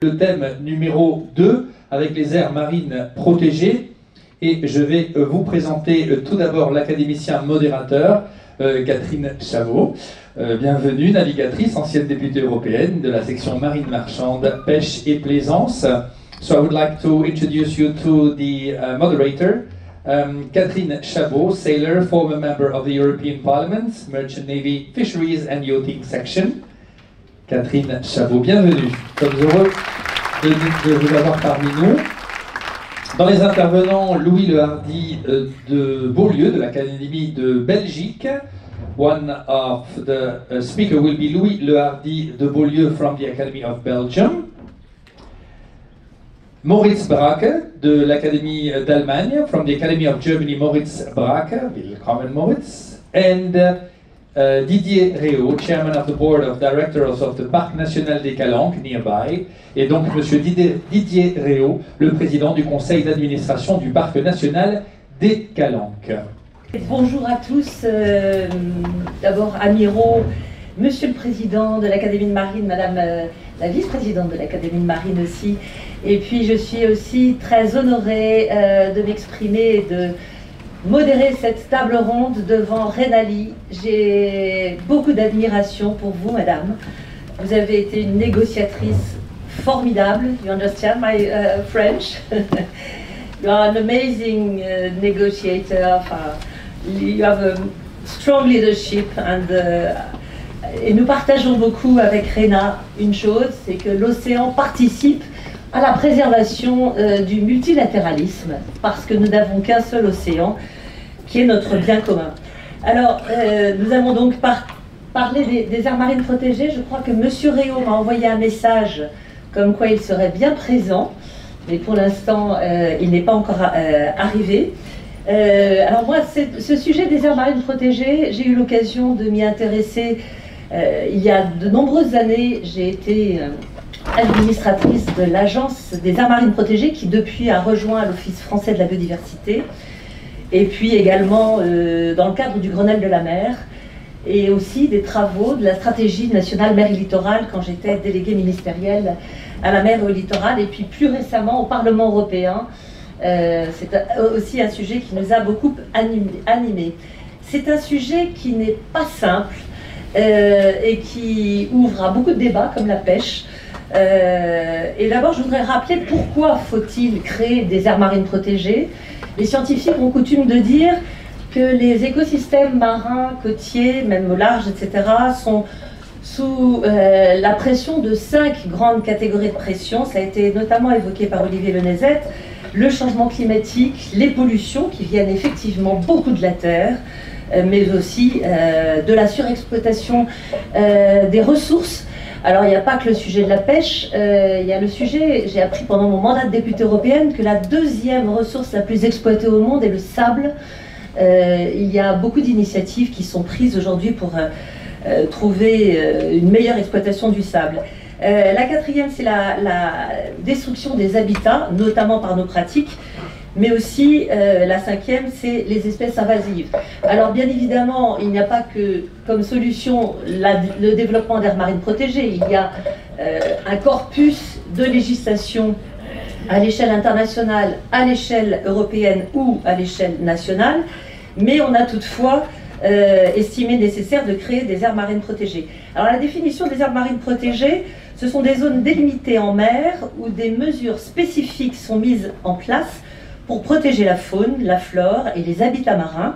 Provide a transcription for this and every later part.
Le thème numéro 2 avec les aires marines protégées, et je vais vous présenter tout d'abord l'académicien modérateur Catherine Chabot. Bienvenue, navigatrice, ancienne députée européenne de la section marine marchande, pêche et plaisance. So I would like to introduce you to the moderator, Catherine Chabot, sailor, former member of the European Parliament, Merchant Navy, Fisheries and Yachting Section. Catherine Chabot, bienvenue. Nous sommes heureux de vous avoir parmi nous. Dans les intervenants, Louis Le Hardy de Beaulieu, de l'Académie de Belgique. One of the speakers will be Louis Le Hardy de Beaulieu from the Academy of Belgium. Moritz Brake de l'Académie d'Allemagne, from the Academy of Germany, Moritz Brake, willkommen Moritz. And Didier Réau, Chairman of the Board of Directors of the Parc National des Calanques, nearby, et donc Monsieur Didier Réau, le président du conseil d'administration du Parc National des Calanques. Bonjour à tous, d'abord amiraux, Monsieur le Président de l'Académie de Marine, Madame la Vice-Présidente de l'Académie de Marine aussi, et puis je suis aussi très honorée de m'exprimer et de modérer cette table ronde devant Renali. J'ai beaucoup d'admiration pour vous, madame. Vous avez été une négociatrice formidable. You understand my French? You are an amazing negotiator. You have a strong leadership et nous partageons beaucoup avec Rena une chose, c'est que l'océan participe à la préservation du multilatéralisme, parce que nous n'avons qu'un seul océan, qui est notre bien commun. Alors, nous allons donc parler des aires marines protégées. Je crois que Monsieur Réau m'a envoyé un message comme quoi il serait bien présent, mais pour l'instant, il n'est pas encore arrivé. Alors moi, ce sujet des aires marines protégées, j'ai eu l'occasion de m'y intéresser il y a de nombreuses années. J'ai été administratrice de l'Agence des aires marines protégées qui depuis a rejoint l'Office français de la biodiversité, et puis également dans le cadre du Grenelle de la mer et aussi des travaux de la stratégie nationale mer et littoral quand j'étais déléguée ministérielle à la mer et au littoral, et puis plus récemment au Parlement européen. C'est aussi un sujet qui nous a beaucoup animés. C'est un sujet qui n'est pas simple et qui ouvre à beaucoup de débats comme la pêche. Et d'abord, je voudrais rappeler pourquoi faut-il créer des aires marines protégées. Les scientifiques ont coutume de dire que les écosystèmes marins, côtiers, même au large, etc., sont sous la pression de 5 grandes catégories de pression. Ça a été notamment évoqué par Olivier Lenezet. Le changement climatique, les pollutions qui viennent effectivement beaucoup de la Terre, mais aussi de la surexploitation des ressources. Alors, il n'y a pas que le sujet de la pêche, il y a le sujet, j'ai appris pendant mon mandat de députée européenne que la deuxième ressource la plus exploitée au monde est le sable. Il y a beaucoup d'initiatives qui sont prises aujourd'hui pour trouver une meilleure exploitation du sable. La quatrième, c'est la destruction des habitats, notamment par nos pratiques, mais aussi la cinquième, c'est les espèces invasives. Alors bien évidemment, il n'y a pas que comme solution le développement d'aires marines protégées, il y a un corpus de législation à l'échelle internationale, à l'échelle européenne ou à l'échelle nationale, mais on a toutefois estimé nécessaire de créer des aires marines protégées. Alors la définition des aires marines protégées, ce sont des zones délimitées en mer où des mesures spécifiques sont mises en place pour protéger la faune, la flore et les habitats marins.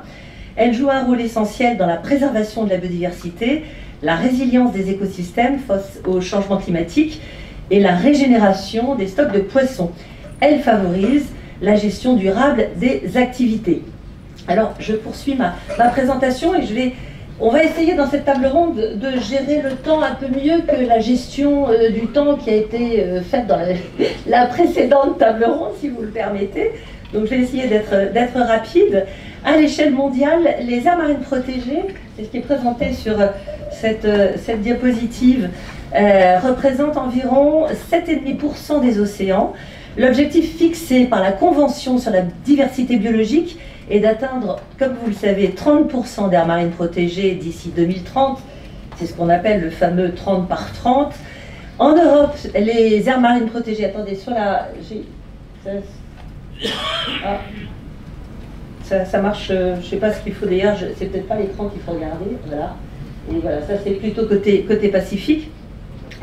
Elles jouent un rôle essentiel dans la préservation de la biodiversité, la résilience des écosystèmes face au changement climatique et la régénération des stocks de poissons. Elles favorisent la gestion durable des activités. Alors, je poursuis ma présentation et on va essayer dans cette table ronde de gérer le temps un peu mieux que la gestion du temps qui a été faite dans la précédente table ronde, si vous le permettez. Donc je vais essayer d'être rapide. À l'échelle mondiale, les aires marines protégées, c'est ce qui est présenté sur cette diapositive, représentent environ 7,5% des océans. L'objectif fixé par la Convention sur la diversité biologique est d'atteindre, comme vous le savez, 30% d'aires marines protégées d'ici 2030. C'est ce qu'on appelle le fameux 30 par 30. En Europe, les aires marines protégées, attendez, sur la... Ça marche, je ne sais pas ce qu'il faut d'ailleurs, c'est peut-être pas l'écran qu'il faut regarder, voilà. Et voilà, ça c'est plutôt côté Pacifique.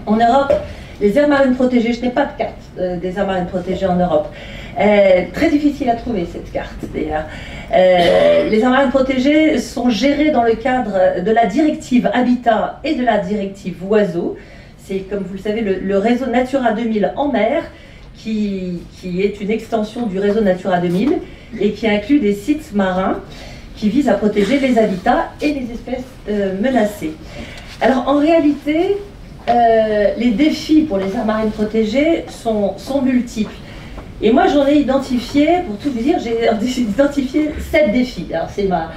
En Europe, les aires marines protégées, je n'ai pas de carte des aires marines protégées en Europe. Très difficile à trouver cette carte d'ailleurs. Les aires marines protégées sont gérées dans le cadre de la directive Habitat et de la directive Oiseaux. C'est, comme vous le savez, le réseau Natura 2000 en mer, qui est une extension du réseau Natura 2000 et qui inclut des sites marins qui visent à protéger les habitats et les espèces menacées. Alors en réalité, les défis pour les aires marines protégées sont multiples. Et moi j'en ai identifié, pour tout vous dire, j'ai identifié 7 défis. Alors c'est ma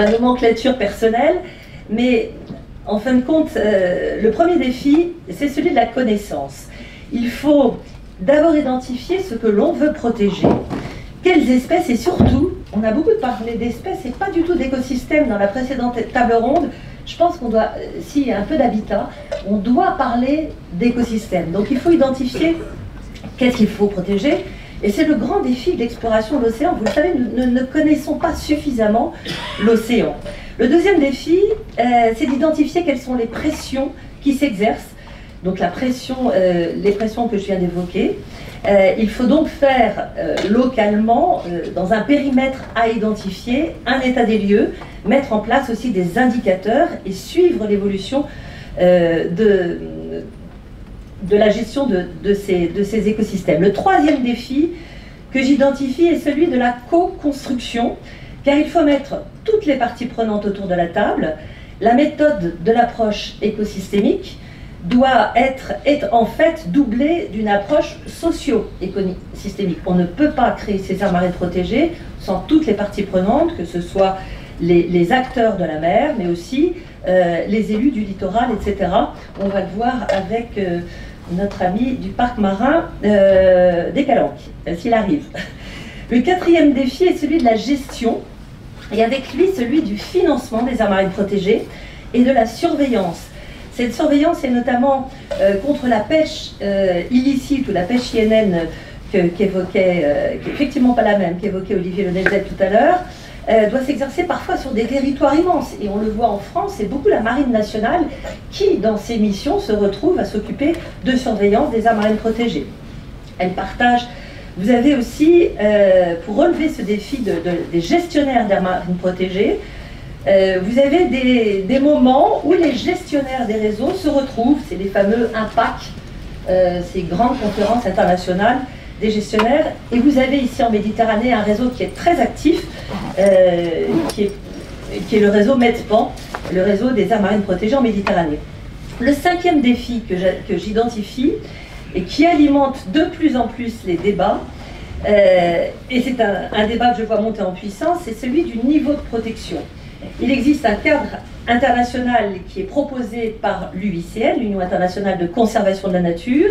nomenclature personnelle, mais en fin de compte, le premier défi, c'est celui de la connaissance. Il faut d'abord identifier ce que l'on veut protéger, quelles espèces, et surtout, on a beaucoup parlé d'espèces et pas du tout d'écosystèmes dans la précédente table ronde. Je pense qu'on doit, s'il y a un peu d'habitat, on doit parler d'écosystèmes. Donc il faut identifier qu'est-ce qu'il faut protéger. Et c'est le grand défi de l'exploration de l'océan. Vous le savez, nous ne connaissons pas suffisamment l'océan. Le deuxième défi, c'est d'identifier quelles sont les pressions qui s'exercent. Donc la pression, les pressions que je viens d'évoquer. Il faut donc faire localement, dans un périmètre à identifier, un état des lieux, mettre en place aussi des indicateurs et suivre l'évolution de la gestion de ces écosystèmes. Le troisième défi que j'identifie est celui de la co-construction, car il faut mettre toutes les parties prenantes autour de la table. La méthode de l'approche écosystémique doit être en fait doublée d'une approche socio-écosystémique. On ne peut pas créer ces aires marines protégées sans toutes les parties prenantes, que ce soit les acteurs de la mer, mais aussi les élus du littoral, etc. On va le voir avec notre ami du parc marin des Calanques, s'il arrive. Le quatrième défi est celui de la gestion, et avec lui celui du financement des aires marines protégées et de la surveillance. Cette surveillance est notamment contre la pêche illicite ou la pêche INN qu'évoquait, qui n'est effectivement pas la même, qu'évoquait Olivier Lenezet tout à l'heure, doit s'exercer parfois sur des territoires immenses. Et on le voit en France, c'est beaucoup la Marine nationale qui, dans ses missions, se retrouve à s'occuper de surveillance des aires marines protégées. Elle partage. Vous avez aussi, pour relever ce défi des gestionnaires d'aires marines protégées, vous avez des moments où les gestionnaires des réseaux se retrouvent, c'est les fameux IMPAC, ces grandes conférences internationales des gestionnaires, et vous avez ici en Méditerranée un réseau qui est très actif, qui est le réseau MEDSPAN, le réseau des aires marines protégées en Méditerranée. Le cinquième défi que j'identifie, et qui alimente de plus en plus les débats, et c'est un débat que je vois monter en puissance, c'est celui du niveau de protection. Il existe un cadre international qui est proposé par l'UICN, l'Union internationale de conservation de la nature.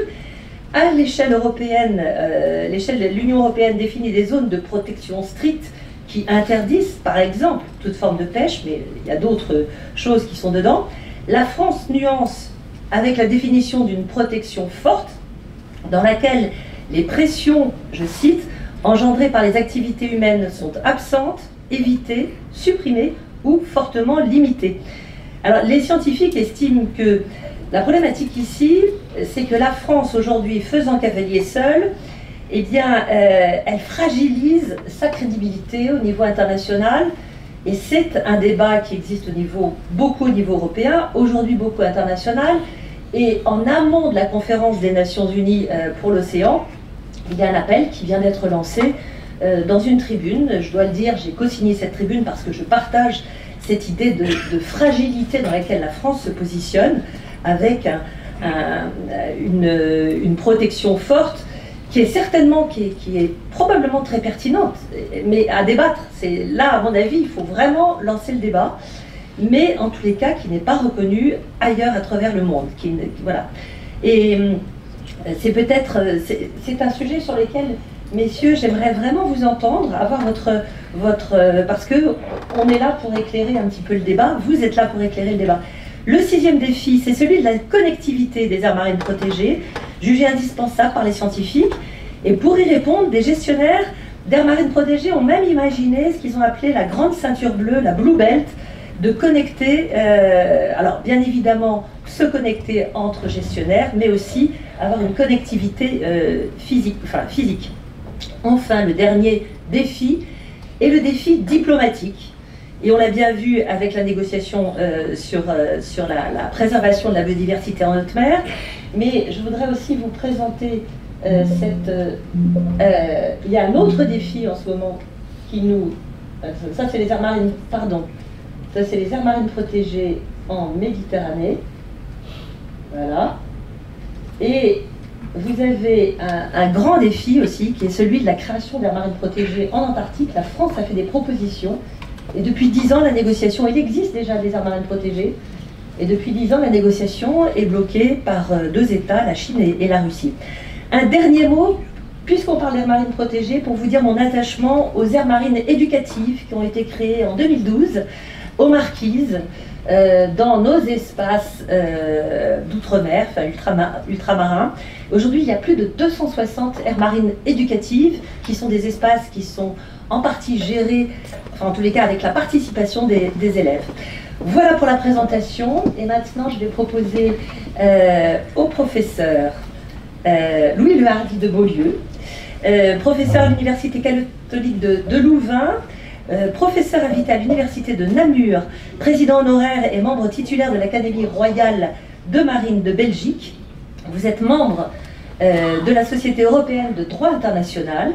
À l'échelle européenne, l'échelle de l'Union européenne définit des zones de protection strictes qui interdisent, par exemple, toute forme de pêche, mais il y a d'autres choses qui sont dedans. La France nuance avec la définition d'une protection forte, dans laquelle les pressions, je cite, engendrées par les activités humaines sont absentes, évitées, supprimées ou fortement limitées. Alors, les scientifiques estiment que la problématique ici, c'est que la France aujourd'hui, faisant cavalier seul, eh bien, elle fragilise sa crédibilité au niveau international, et c'est un débat qui existe beaucoup au niveau européen, aujourd'hui beaucoup international, et en amont de la conférence des Nations Unies pour l'océan, il y a un appel qui vient d'être lancé dans une tribune. Je dois le dire, j'ai co-signé cette tribune parce que je partage cette idée de fragilité dans laquelle la France se positionne, avec une protection forte qui est certainement, qui est probablement très pertinente, mais à débattre. C'est là, à mon avis, il faut vraiment lancer le débat, mais en tous les cas, qui n'est pas reconnu ailleurs à travers le monde. Voilà. Et c'est peut-être, c'est un sujet sur lequel, messieurs, j'aimerais vraiment vous entendre, avoir votre parce que on est là pour éclairer un petit peu le débat, vous êtes là pour éclairer le débat. Le 6e défi, c'est celui de la connectivité des aires marines protégées, jugée indispensable par les scientifiques. Et pour y répondre, des gestionnaires d'aires marines protégées ont même imaginé ce qu'ils ont appelé la grande ceinture bleue, la Blue Belt, de connecter, alors bien évidemment se connecter entre gestionnaires, mais aussi avoir une connectivité physique. Enfin, le dernier défi est le défi diplomatique. Et on l'a bien vu avec la négociation sur la préservation de la biodiversité en haute mer. Mais je voudrais aussi vous présenter il y a un autre défi en ce moment qui nous... Ça, c'est les aires marines, pardon. Ça, c'est les aires marines protégées en Méditerranée. Voilà. Et vous avez un grand défi aussi, qui est celui de la création d'aires marines protégées en Antarctique. La France a fait des propositions. Et depuis 10 ans, la négociation, il existe déjà des aires marines protégées. Et depuis 10 ans, la négociation est bloquée par 2 États, la Chine et la Russie. Un dernier mot, puisqu'on parle d'aires marines protégées, pour vous dire mon attachement aux aires marines éducatives qui ont été créées en 2012 aux Marquises, dans nos espaces d'outre-mer, enfin ultramarins. Aujourd'hui, il y a plus de 260 aires marines éducatives qui sont des espaces qui sont en partie gérés, enfin en tous les cas avec la participation des élèves. Voilà pour la présentation, et maintenant je vais proposer au professeur Louis Le Hardy de Beaulieu, professeur à l'Université catholique de Louvain, professeur invité à l'Université de Namur, président honoraire et membre titulaire de l'Académie royale de marine de Belgique. Vous êtes membre de la Société européenne de droit international,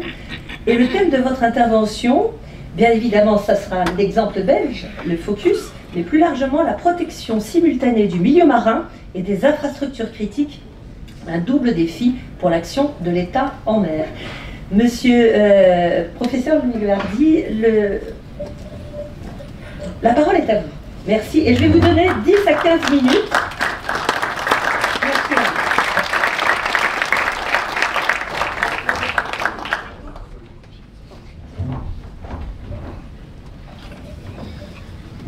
et le thème de votre intervention, bien évidemment, ça sera l'exemple belge, le focus, mais plus largement la protection simultanée du milieu marin et des infrastructures critiques, un double défi pour l'action de l'État en mer. Monsieur professeur Louis Le Hardy, la parole est à vous. Merci, et je vais vous donner 10 à 15 minutes. Merci.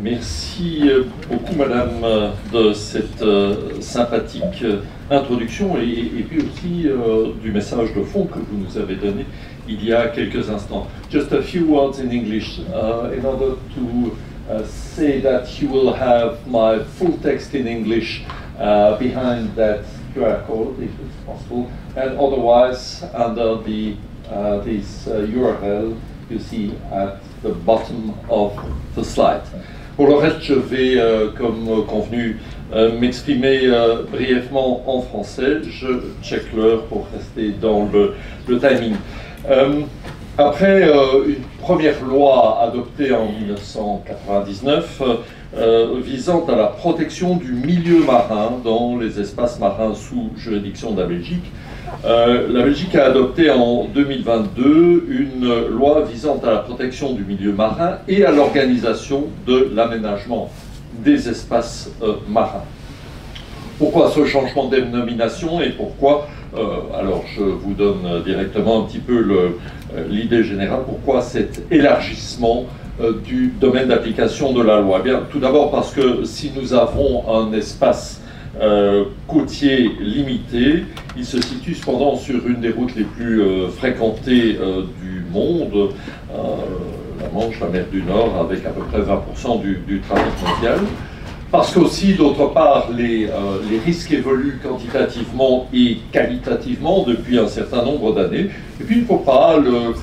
Merci beaucoup, Madame, de cette sympathique introduction et puis aussi du message de fond que vous nous avez donné il y a quelques instants. Just a few words in English in order to say that you will have my full text in English behind that QR code, if it's possible, and otherwise under this URL you see at the bottom of the slide. Pour le reste, je vais, comme convenu, m'exprimer brièvement en français. Je check l'heure pour rester dans le timing. Après une première loi adoptée en 1999 visant à la protection du milieu marin dans les espaces marins sous juridiction de la Belgique, la Belgique a adopté en 2022 une loi visant à la protection du milieu marin et à l'organisation de l'aménagement des espaces marins. Pourquoi ce changement de dénomination et pourquoi, alors je vous donne directement un petit peu l'idée générale, pourquoi cet élargissement du domaine d'application de la loi? Bien, tout d'abord parce que si nous avons un espace côtier limité, il se situe cependant sur une des routes les plus fréquentées du monde, la Manche, la mer du Nord, avec à peu près 20% du trafic mondial. Parce qu'aussi, d'autre part, les risques évoluent quantitativement et qualitativement depuis un certain nombre d'années. Et puis, il ne faut pas le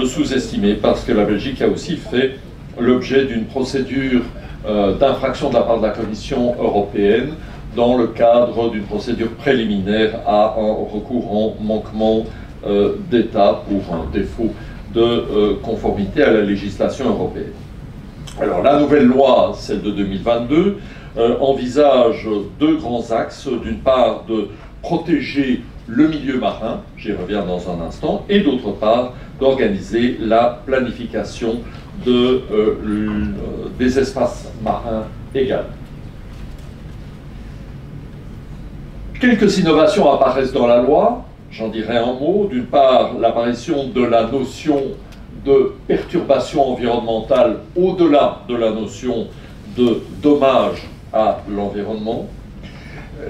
sous-estimer, parce que la Belgique a aussi fait l'objet d'une procédure d'infraction de la part de la Commission européenne dans le cadre d'une procédure préliminaire à un recours en manquement d'État pour un défaut de conformité à la législation européenne. Alors la nouvelle loi, celle de 2022, envisage 2 grands axes. D'une part, de protéger le milieu marin, j'y reviens dans un instant, et d'autre part, d'organiser la planification des espaces marins également. Quelques innovations apparaissent dans la loi, j'en dirai un mot. D'une part, l'apparition de la notion de perturbation environnementale au-delà de la notion de dommage à l'environnement.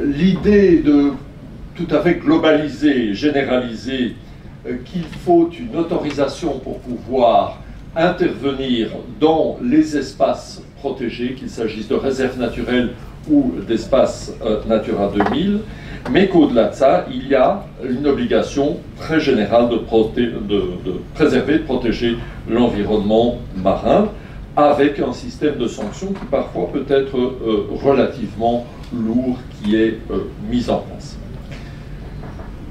L'idée de tout à fait globaliser, généraliser, qu'il faut une autorisation pour pouvoir intervenir dans les espaces protégés, qu'il s'agisse de réserves naturelles ou d'espaces Natura 2000, mais qu'au-delà de ça, il y a une obligation très générale de préserver, de protéger l'environnement marin, avec un système de sanctions qui parfois peut être relativement lourd, qui est mis en place.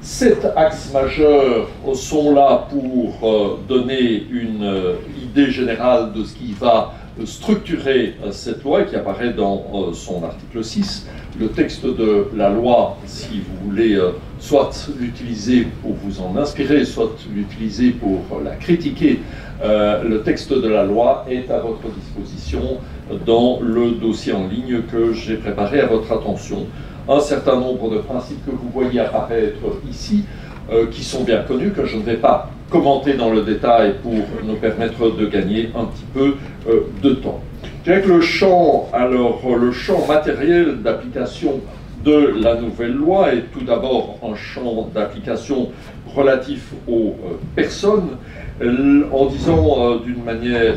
7 axes majeurs sont là pour donner une idée générale de ce qui va structurer cette loi et qui apparaît dans son article 6. Le texte de la loi, si vous voulez soit l'utiliser pour vous en inspirer, soit l'utiliser pour la critiquer, le texte de la loi est à votre disposition dans le dossier en ligne que j'ai préparé à votre attention. Un certain nombre de principes que vous voyez apparaître ici, qui sont bien connus, que je ne vais pas commenter dans le détail pour nous permettre de gagner un petit peu de temps. Je dirais que le champ matériel d'application de la nouvelle loi est tout d'abord un champ d'application relatif aux personnes, en disant d'une manière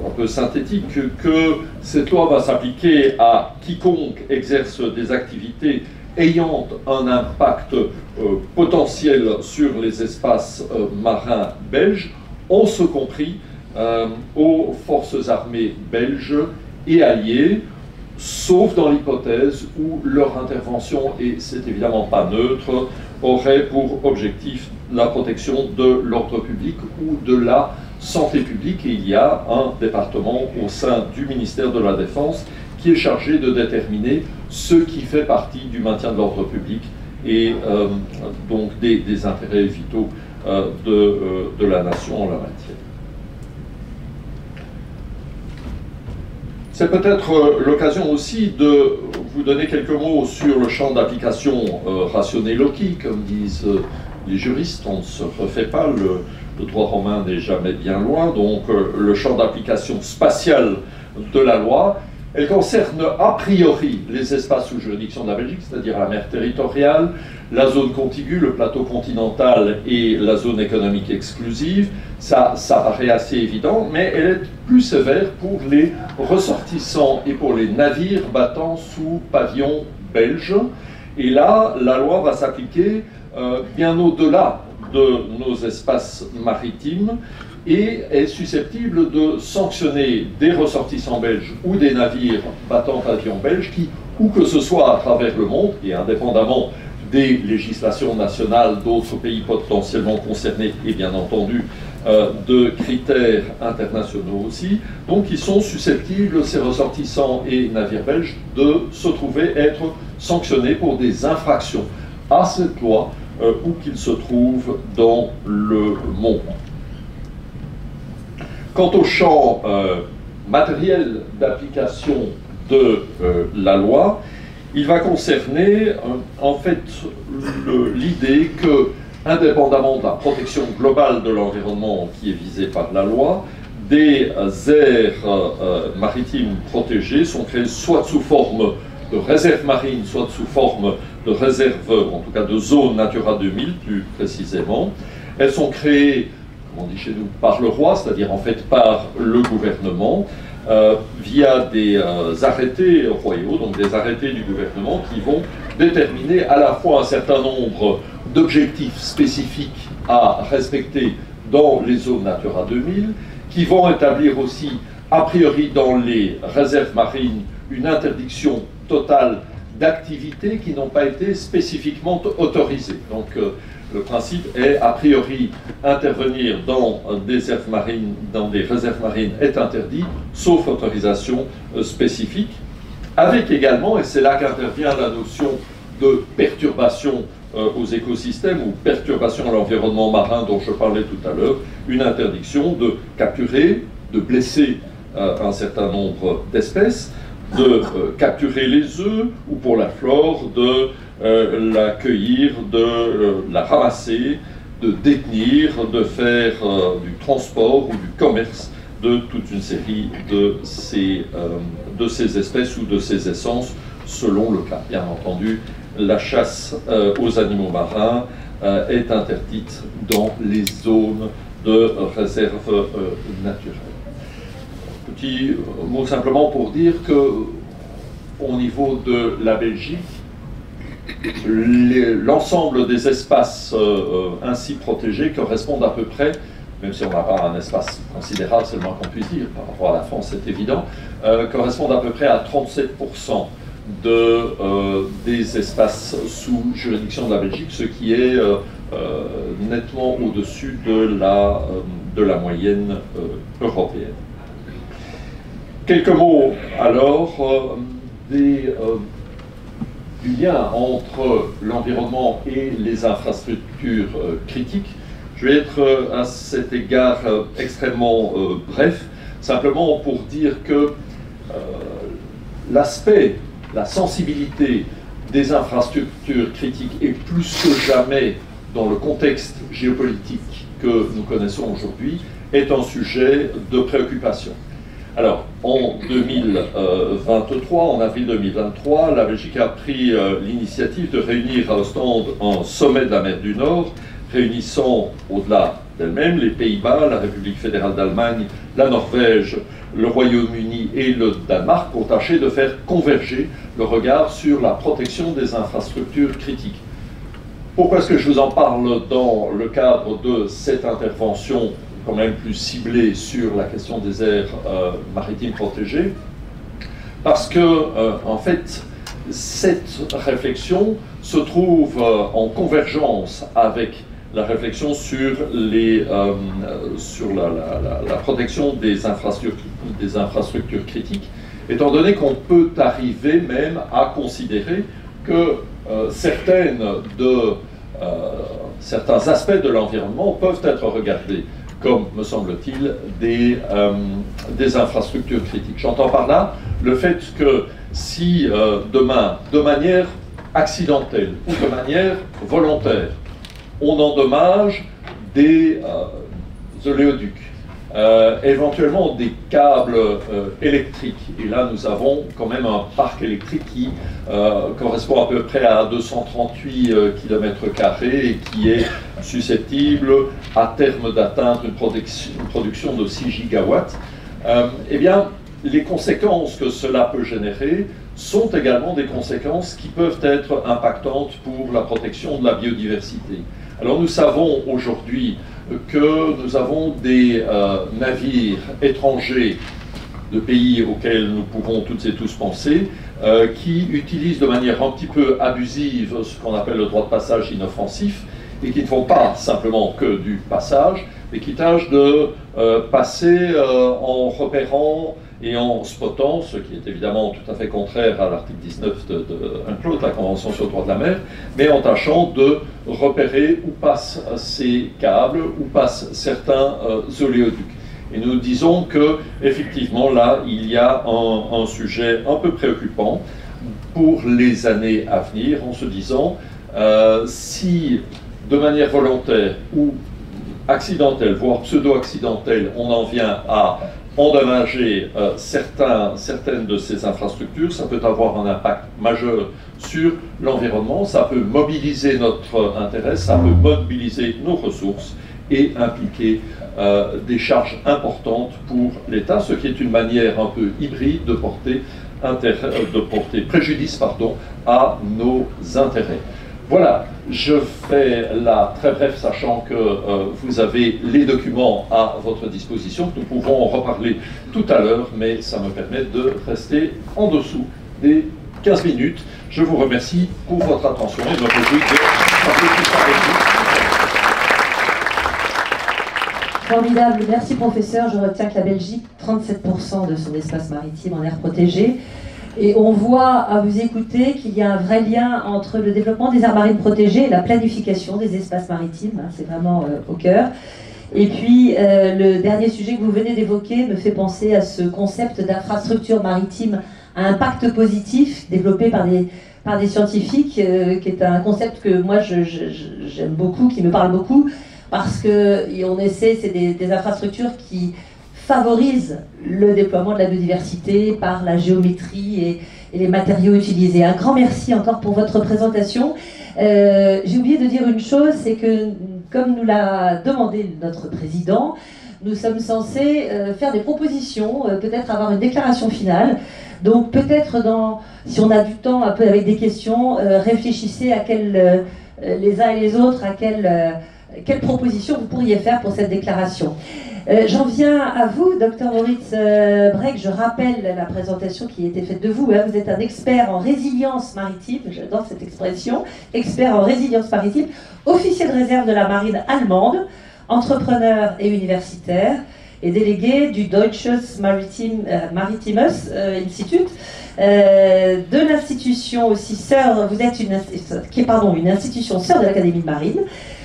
un peu synthétique que cette loi va s'appliquer à quiconque exerce des activités ayant un impact potentiel sur les espaces marins belges, ont ce compris aux forces armées belges et alliées, sauf dans l'hypothèse où leur intervention, et c'est évidemment pas neutre, aurait pour objectif la protection de l'ordre public ou de la santé publique. Et il y a un département au sein du ministère de la Défense qui est chargé de déterminer ce qui fait partie du maintien de l'ordre public et donc des intérêts vitaux de la nation en la matière. C'est peut-être l'occasion aussi de vous donner quelques mots sur le champ d'application ratione loci, comme disent les juristes. On ne se refait pas, le droit romain n'est jamais bien loin, donc le champ d'application spatial de la loi. Elle concerne a priori les espaces sous juridiction de la Belgique, c'est-à-dire la mer territoriale, la zone contiguë, le plateau continental et la zone économique exclusive. Ça paraît assez évident, mais elle est plus sévère pour les ressortissants et pour les navires battant sous pavillon belge. Et là, la loi va s'appliquer bien au-delà de nos espaces maritimes et est susceptible de sanctionner des ressortissants belges ou des navires battant pavillon belge qui, où que ce soit à travers le monde, et indépendamment des législations nationales d'autres pays potentiellement concernés, et bien entendu de critères internationaux aussi, donc ils sont susceptibles, ces ressortissants et navires belges, de se trouver être sanctionnés pour des infractions à cette loi, où qu'ils se trouvent dans le monde. Quant au champ matériel d'application de la loi, il va concerner en fait l'idée que, indépendamment de la protection globale de l'environnement qui est visée par la loi, des aires maritimes protégées sont créées soit sous forme de réserves marines, soit sous forme de réserves, en tout cas de zones Natura 2000 plus précisément. Elles sont créées, comme on dit chez nous, par le roi, c'est-à-dire en fait par le gouvernement, via des arrêtés royaux, donc des arrêtés du gouvernement qui vont déterminer à la fois un certain nombre d'objectifs spécifiques à respecter dans les zones Natura 2000, qui vont établir aussi, a priori dans les réserves marines, une interdiction totale d'activités qui n'ont pas été spécifiquement autorisées. Donc le principe est, a priori, intervenir dans des réserves marines est interdit, sauf autorisation spécifique, avec également, et c'est là qu'intervient la notion de perturbation aux écosystèmes ou perturbation à l'environnement marin dont je parlais tout à l'heure, une interdiction de capturer, de blesser un certain nombre d'espèces, de capturer les œufs, ou pour la flore, de la cueillir, de la ramasser, de détenir, de faire du transport ou du commerce de toute une série de ces espèces ou de ces essences, selon le cas. Bien entendu, la chasse aux animaux marins est interdite dans les zones de réserve naturelle. Petit mot simplement pour dire que, au niveau de la Belgique, l'ensemble des espaces ainsi protégés correspondent à peu près, même si on n'a pas un espace considérable, c'est le moins qu'on puisse dire, par rapport à la France, c'est évident, correspondent à peu près à 37% des espaces sous juridiction de la Belgique, ce qui est nettement au-dessus de la moyenne européenne. Quelques mots alors du lien entre l'environnement et les infrastructures critiques. Je vais être à cet égard extrêmement bref, simplement pour dire que l'aspect, la sensibilité des infrastructures critiques est plus que jamais, dans le contexte géopolitique que nous connaissons aujourd'hui, est un sujet de préoccupation. Alors, en 2023, en avril 2023, la Belgique a pris l'initiative de réunir à Ostende un sommet de la mer du Nord, réunissant au-delà d'elle-même les Pays-Bas, la République fédérale d'Allemagne, la Norvège, le Royaume-Uni et le Danemark, pour tâcher de faire converger le regard sur la protection des infrastructures critiques. Pourquoi est-ce que je vous en parle dans le cadre de cette intervention quand même plus ciblée sur la question des aires maritimes protégées? Parce que, en fait, cette réflexion se trouve en convergence avec la réflexion sur la protection des infrastructures critiques, étant donné qu'on peut arriver même à considérer que certains aspects de l'environnement peuvent être regardés comme, me semble-t-il, des infrastructures critiques. J'entends par là le fait que si demain, de manière accidentelle ou de manière volontaire, on endommage des oléoducs, éventuellement des câbles électriques. Et là, nous avons quand même un parc électrique qui correspond à peu près à 238 km² et qui est susceptible à terme d'atteindre une production de 6 gigawatts. Eh bien, les conséquences que cela peut générer sont également des conséquences qui peuvent être impactantes pour la protection de la biodiversité. Alors nous savons aujourd'hui que nous avons des navires étrangers de pays auxquels nous pouvons toutes et tous penser, qui utilisent de manière un petit peu abusive ce qu'on appelle le droit de passage inoffensif, et qui ne font pas simplement que du passage, mais qui tâchent de passer en repérant et en spottant, ce qui est évidemment tout à fait contraire à l'article 19 de UNCLOS, la Convention sur le droit de la mer, mais en tâchant de repérer où passent ces câbles, où passent certains oléoducs. Et nous disons que, effectivement, là, il y a un sujet un peu préoccupant pour les années à venir, en se disant si, de manière volontaire ou accidentelle, voire pseudo-accidentelle, on en vient à endommager certaines de ces infrastructures, ça peut avoir un impact majeur sur l'environnement, ça peut mobiliser notre intérêt, ça peut mobiliser nos ressources et impliquer des charges importantes pour l'État, ce qui est une manière un peu hybride de porter préjudice à nos intérêts. Voilà, je fais là très bref, sachant que vous avez les documents à votre disposition, que nous pouvons en reparler tout à l'heure, mais ça me permet de rester en dessous des 15 minutes. Je vous remercie pour votre attention et je me réjouis de parler tout ça avec vous. Formidable, merci professeur. Je retiens que la Belgique, 37% de son espace maritime en aire protégée. Et on voit à vous écouter qu'il y a un vrai lien entre le développement des aires marines protégées et la planification des espaces maritimes, hein, c'est vraiment au cœur. Et puis le dernier sujet que vous venez d'évoquer me fait penser à ce concept d'infrastructure maritime à impact positif développé par des scientifiques, qui est un concept que moi j'aime beaucoup, qui me parle beaucoup, parce que on essaie, c'est des infrastructures qui favorise le déploiement de la biodiversité par la géométrie et les matériaux utilisés. Un grand merci encore pour votre présentation. J'ai oublié de dire une chose, c'est que, comme nous l'a demandé notre président, nous sommes censés faire des propositions, peut-être avoir une déclaration finale. Donc peut-être, si on a du temps, un peu avec des questions, réfléchissez à les uns et les autres, à quelle proposition vous pourriez faire pour cette déclaration. J'en viens à vous, Dr Moritz Breck. Je rappelle la présentation qui a été faite de vous. Vous êtes un expert en résilience maritime, j'adore cette expression, expert en résilience maritime, officier de réserve de la marine allemande, entrepreneur et universitaire, et délégué du Deutsches Maritimus Institut, de l'institution aussi sœur, vous êtes une institution sœur de l'Académie de Marine.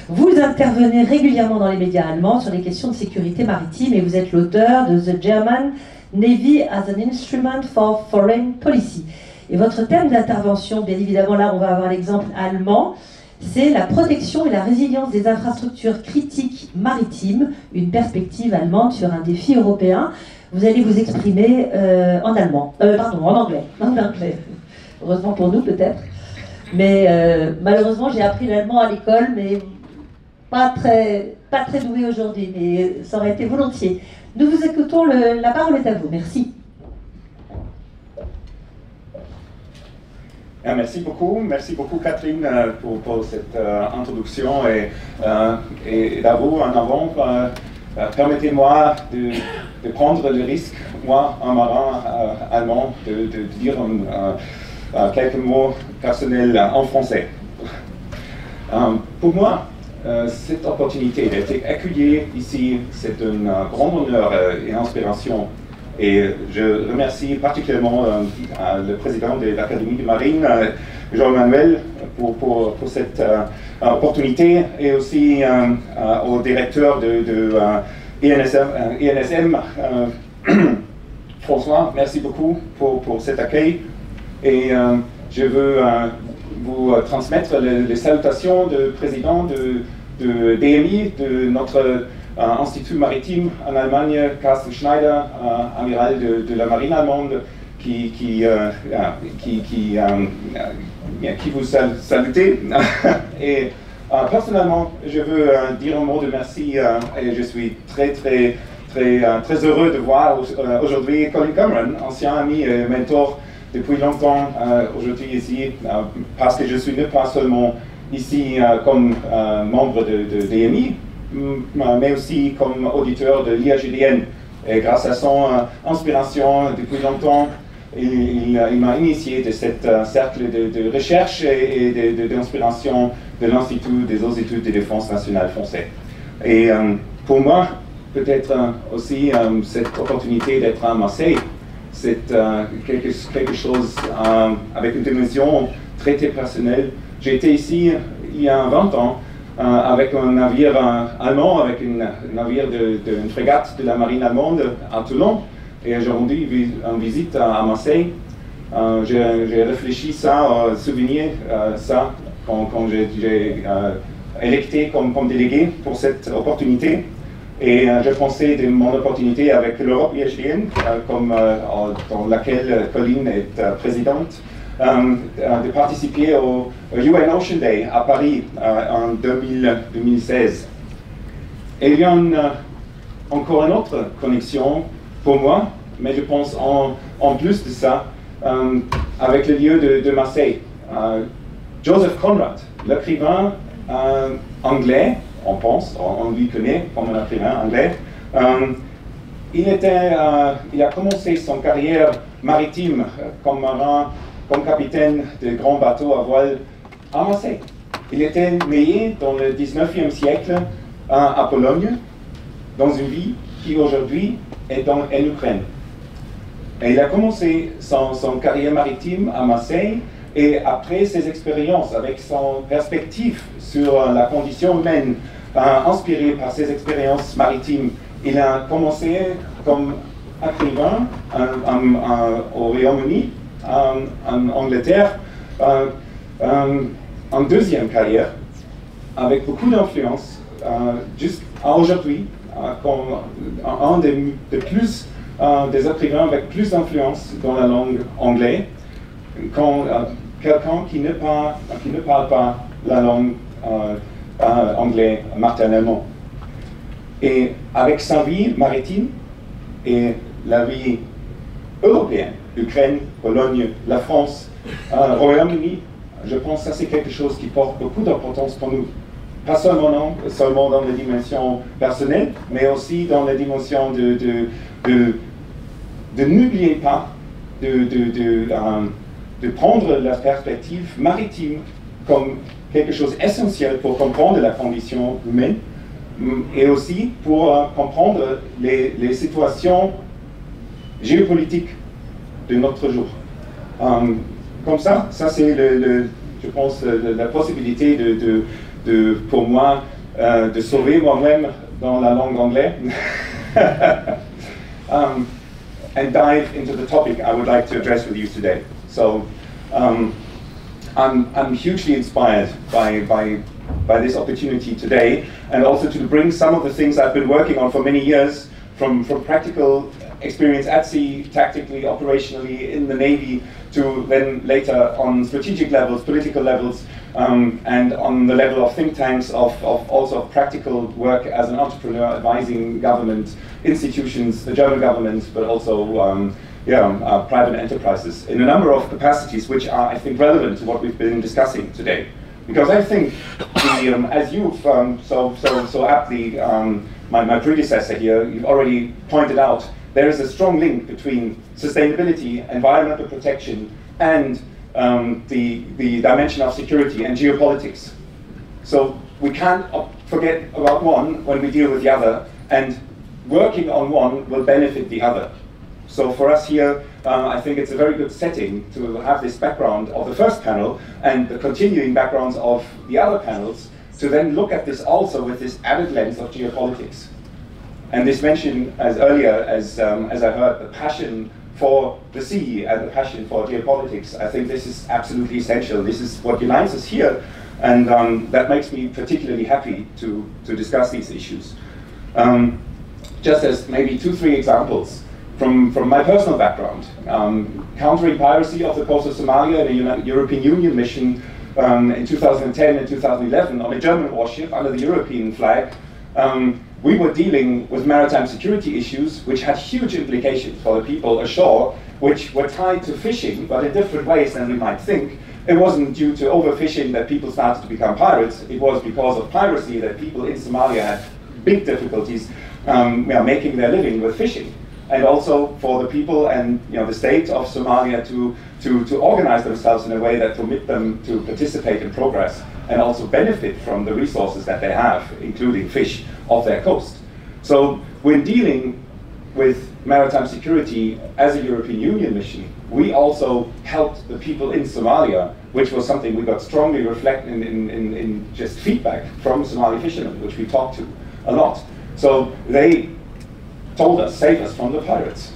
Vous intervenez régulièrement dans les médias allemands sur les questions de sécurité maritime et vous êtes l'auteur de The German Navy as an Instrument for Foreign Policy. Et votre thème d'intervention, bien évidemment, là on va avoir l'exemple allemand, c'est la protection et la résilience des infrastructures critiques maritimes, une perspective allemande sur un défi européen. Vous allez vous exprimer en anglais. Heureusement pour nous peut-être. Mais malheureusement j'ai appris l'allemand à l'école, mais pas très doué aujourd'hui, mais ça aurait été volontiers. Nous vous écoutons, la parole est à vous. Merci. Merci beaucoup Catherine pour cette introduction et d'abord en avant, permettez-moi de prendre le risque, moi, un marin allemand, de dire quelques mots personnels en français. Pour moi, cette opportunité d'être accueilli ici, c'est un grand honneur et inspiration. Et je remercie particulièrement le président de l'Académie de Marine, Jean-Emmanuel, pour cette opportunité, et aussi au directeur de INSM, François, merci beaucoup pour cet accueil. Et je veux vous transmettre les salutations du président de DMI, de notre Institut maritime en Allemagne, Carsten Schneider, amiral de la marine allemande, qui vous salue. Et personnellement, je veux dire un mot de merci et je suis très heureux de voir aujourd'hui Colin Cameron, ancien ami et mentor depuis longtemps aujourd'hui ici, parce que je suis pas seulement ici comme membre de DMI, mais aussi comme auditeur de l'IAGDN. Et grâce à son inspiration depuis longtemps, il m'a initié de cet cercle de recherche et d'inspiration de l'Institut des hautes études de défense nationale français. Et pour moi, peut-être aussi cette opportunité d'être à Marseille, c'est quelque chose avec une dimension très personnelle. J'ai été ici il y a 20 ans avec un navire allemand, avec un navire d'une frégate de la marine allemande à Toulon, et j'ai rendu une visite à Marseille. J'ai réfléchi ça, souvenir ça, quand j'ai électé comme délégué pour cette opportunité. Et j'ai pensé de mon opportunité avec l'Europe IHDN, dans laquelle Colline est présidente, de participer au UN Ocean Day à Paris en 2016. Et il y a encore une autre connexion pour moi, mais je pense en plus de ça, avec le lieu de Marseille. Joseph Conrad, l'écrivain anglais, on lui connaît comme un écrivain anglais, il a commencé son carrière maritime comme marin, comme capitaine de grands bateaux à voile à Marseille. Il était né dans le 19e siècle à Pologne, dans une ville qui aujourd'hui est en Ukraine. Et il a commencé son carrière maritime à Marseille, et après ses expériences, avec son perspective sur la condition humaine, inspiré par ses expériences maritimes, il a commencé comme écrivain au Royaume-Uni, en Angleterre, en deuxième carrière, avec beaucoup d'influence, jusqu'à aujourd'hui, comme un des écrivains avec plus d'influence dans la langue anglaise, quelqu'un qui ne parle pas la langue anglaise maternellement. Et avec sa vie maritime et la vie européenne, l'Ukraine, Pologne, la France, Royaume-Uni, je pense que ça c'est quelque chose qui porte beaucoup d'importance pour nous. Pas seulement dans les dimensions personnelles, mais aussi dans les dimensions de n'oublier pas de prendre la perspective maritime comme quelque chose d'essentiel pour comprendre la condition humaine et aussi pour comprendre les situations géopolitiques de notre jour. Comme ça c'est je pense la possibilité pour moi de sauver moi-même dans la langue anglaise and dive into the topic I would like to address with you today. So I'm hugely inspired by this opportunity today, and also to bring some of the things I've been working on for many years, from practical experience at sea, tactically, operationally, in the Navy, to then later on strategic levels, political levels, and on the level of think tanks, also of practical work as an entrepreneur, advising government institutions, the German government, but also private enterprises in a number of capacities which are, I think, relevant to what we've been discussing today. Because I think, as you've so aptly, my predecessor here, you've already pointed out, there is a strong link between sustainability, environmental protection, and the dimension of security and geopolitics. So we can't forget about one when we deal with the other, and working on one will benefit the other. So for us here, I think it's a very good setting to have this background of the first panel and the continuing backgrounds of the other panels, to then look at this also with this added lens of geopolitics. And this mention, as earlier, as I heard, the passion for the sea and the passion for geopolitics, I think this is absolutely essential. This is what unites us here, and that makes me particularly happy to discuss these issues. Just as maybe 2-3 examples from my personal background. Countering piracy off the coast of Somalia in a European Union mission in 2010 and 2011 on a German warship under the European flag. We were dealing with maritime security issues which had huge implications for the people ashore, which were tied to fishing, but in different ways than we might think. It wasn't due to overfishing that people started to become pirates. It was because of piracy that people in Somalia had big difficulties making their living with fishing. And also for the people and the state of Somalia to organize themselves in a way that permit them to participate in progress and also benefit from the resources that they have, including fish, off their coast. So when dealing with maritime security as a European Union mission, we also helped the people in Somalia, which was something we got strongly reflected in just feedback from Somali fishermen, which we talked to a lot. So they told us, save us from the pirates.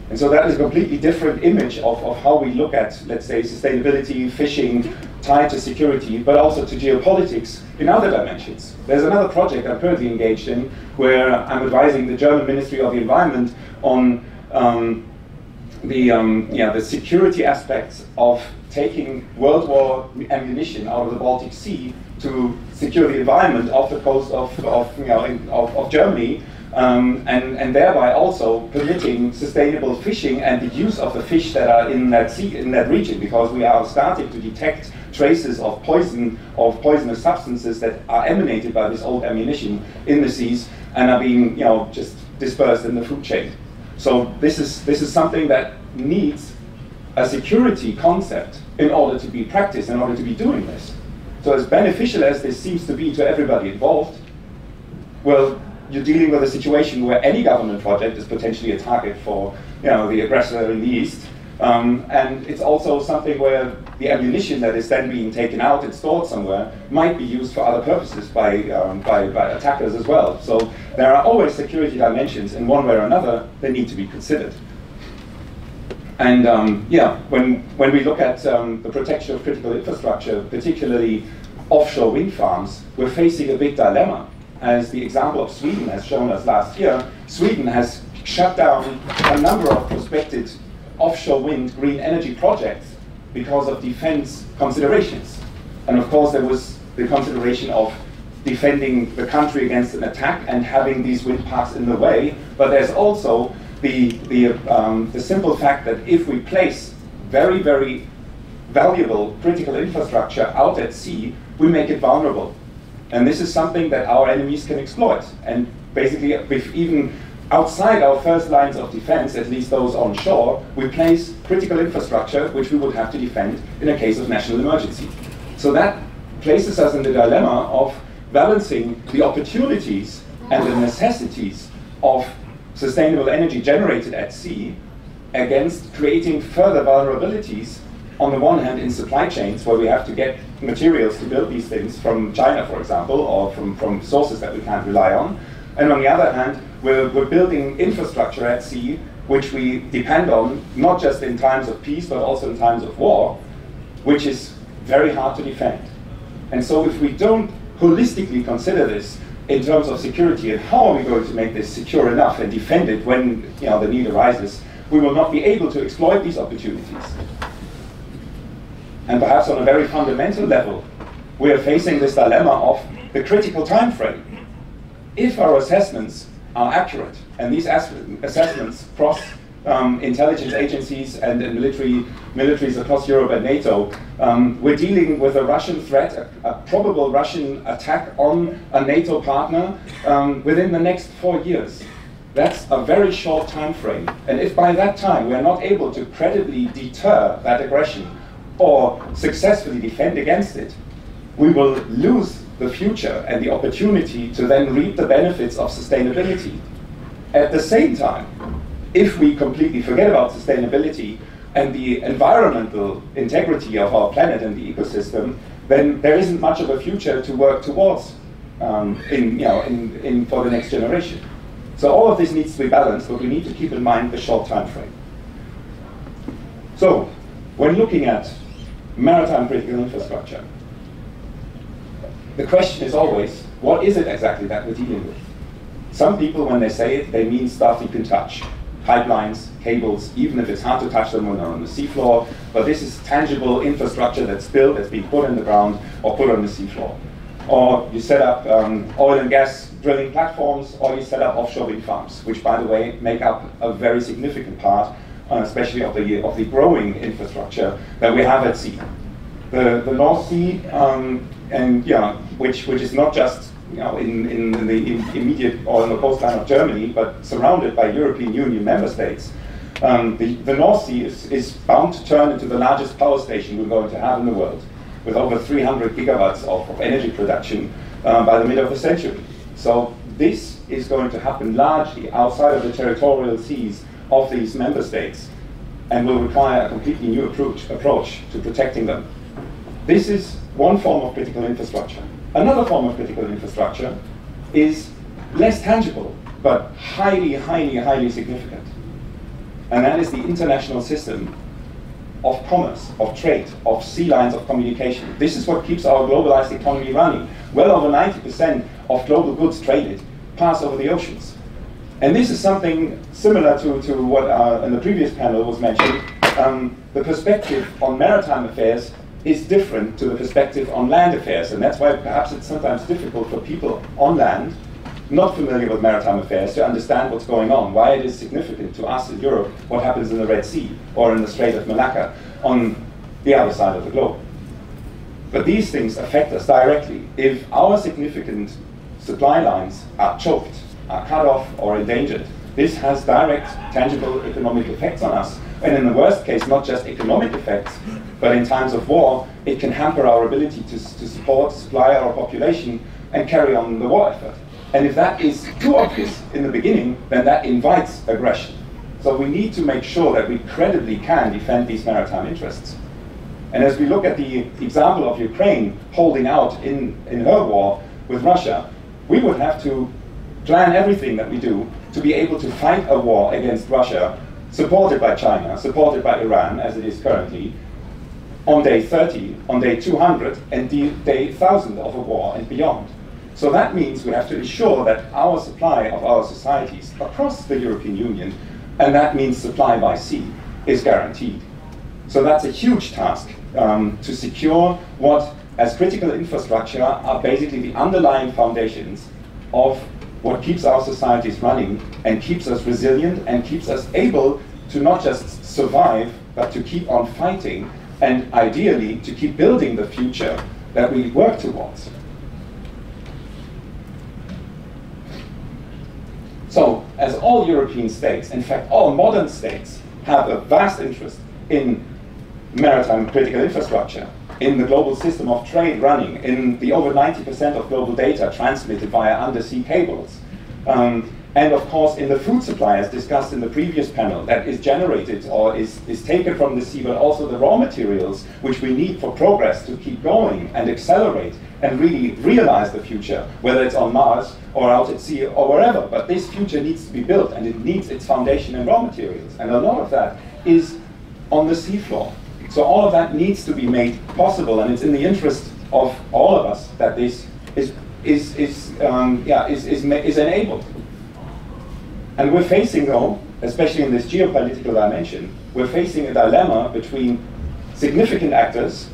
And so that is a completely different image of how we look at, let's say, sustainability, fishing, tied to security, but also to geopolitics in other dimensions. There's another project I'm currently engaged in where I'm advising the German Ministry of the Environment on the security aspects of taking World War ammunition out of the Baltic Sea to secure the environment off the coast of Germany. And thereby also permitting sustainable fishing and the use of the fish that are in that sea, in that region, because we are starting to detect traces of poisonous substances that are emanated by this old ammunition in the seas and are being just dispersed in the food chain. So this is something that needs a security concept in order to be practiced, in order to be doing this. So as beneficial as this seems to be to everybody involved, well, you're dealing with a situation where any government project is potentially a target for the aggressor in the east. And it's also something where the ammunition that is then being taken out and stored somewhere might be used for other purposes by attackers as well. So there are always security dimensions in one way or another that need to be considered. And when we look at the protection of critical infrastructure, particularly offshore wind farms, we're facing a big dilemma. as the example of Sweden has shown us last year, Sweden has shut down a number of prospective offshore wind green energy projects because of defense considerations. And of course there was the consideration of defending the country against an attack and having these wind parks in the way, but there's also the simple fact that if we place very, very valuable critical infrastructure out at sea, we make it vulnerable. And this is something that our enemies can exploit. And basically, even outside our first lines of defense, at least those on shore, we place critical infrastructure which we would have to defend in a case of national emergency. So that places us in the dilemma of balancing the opportunities and the necessities of sustainable energy generated at sea against creating further vulnerabilities, on the one hand in supply chains where we have to get materials to build these things from China, for example, or from sources that we can't rely on. And on the other hand, we're building infrastructure at sea which we depend on, not just in times of peace, but also in times of war, which is very hard to defend. And so if we don't holistically consider this in terms of security and how are we going to make this secure enough and defend it when the need arises, we will not be able to exploit these opportunities. And perhaps on a very fundamental level, we are facing this dilemma of the critical time frame. If our assessments are accurate, and these assessments cross intelligence agencies and militaries across Europe and NATO, we're dealing with a Russian threat, a probable Russian attack on a NATO partner within the next 4 years. That's a very short time frame. And if by that time we're not able to credibly deter that aggression or successfully defend against it, we will lose the future and the opportunity to then reap the benefits of sustainability. At the same time, if we completely forget about sustainability and the environmental integrity of our planet and the ecosystem, then there isn't much of a future to work towards for the next generation. So all of this needs to be balanced, but we need to keep in mind the short time frame. So, when looking at maritime critical infrastructure, the question is always, what is it exactly that we're dealing with? Some people, when they say it, they mean stuff you can touch. Pipelines, cables, even if it's hard to touch them when they're on the seafloor, but this is tangible infrastructure that's built, that's being put in the ground or put on the seafloor. Or you set up oil and gas drilling platforms, or you set up offshore wind farms, which, by the way, make up a very significant part, especially of the growing infrastructure that we have at sea. The North Sea, which is not just in the immediate or on the coastline of Germany, but surrounded by European Union member states. The North Sea is bound to turn into the largest power station we're going to have in the world, with over 300 gigawatts of energy production by the middle of the century. So this is going to happen largely outside of the territorial seas of these member states and will require a completely new approach to protecting them. This is one form of critical infrastructure. Another form of critical infrastructure is less tangible, but highly, highly, highly significant. And that is the international system of commerce, of trade, of sea lines of communication. This is what keeps our globalized economy running. Well over 90% of global goods traded pass over the oceans. And this is something similar to what in the previous panel was mentioned. The perspective on maritime affairs is different to the perspective on land affairs, and that's why perhaps it's sometimes difficult for people on land, not familiar with maritime affairs, to understand what's going on, why it is significant to us in Europe what happens in the Red Sea or in the Strait of Malacca on the other side of the globe. But these things affect us directly. If our significant supply lines are choked, are cut off or endangered, this has direct, tangible economic effects on us. And in the worst case, not just economic effects, but in times of war, it can hamper our ability to supply our population and carry on the war effort. And if that is too obvious in the beginning, then that invites aggression. So we need to make sure that we credibly can defend these maritime interests. And as we look at the example of Ukraine holding out in her war with Russia, we would have to plan everything that we do to be able to fight a war against Russia, supported by China, supported by Iran, as it is currently, on day 30, on day 200, and day 1000 of a war and beyond. So that means we have to ensure that our supply of our societies across the European Union, and that means supply by sea, is guaranteed. So that's a huge task to secure what, as critical infrastructure, are basically the underlying foundations of what keeps our societies running and keeps us resilient and keeps us able to not just survive, but to keep on fighting and ideally to keep building the future that we work towards. So, as all European states, in fact all modern states, have a vast interest in maritime critical infrastructure, in the global system of trade running, in the over 90% of global data transmitted via undersea cables, and of course in the food supply, as discussed in the previous panel, that is generated or is taken from the sea, but also the raw materials which we need for progress to keep going and accelerate and really realize the future, whether it's on Mars or out at sea or wherever. But this future needs to be built, and it needs its foundation in raw materials, and a lot of that is on the seafloor. So all of that needs to be made possible, and it's in the interest of all of us that this is enabled. And we're facing, though, especially in this geopolitical dimension, we're facing a dilemma between significant actors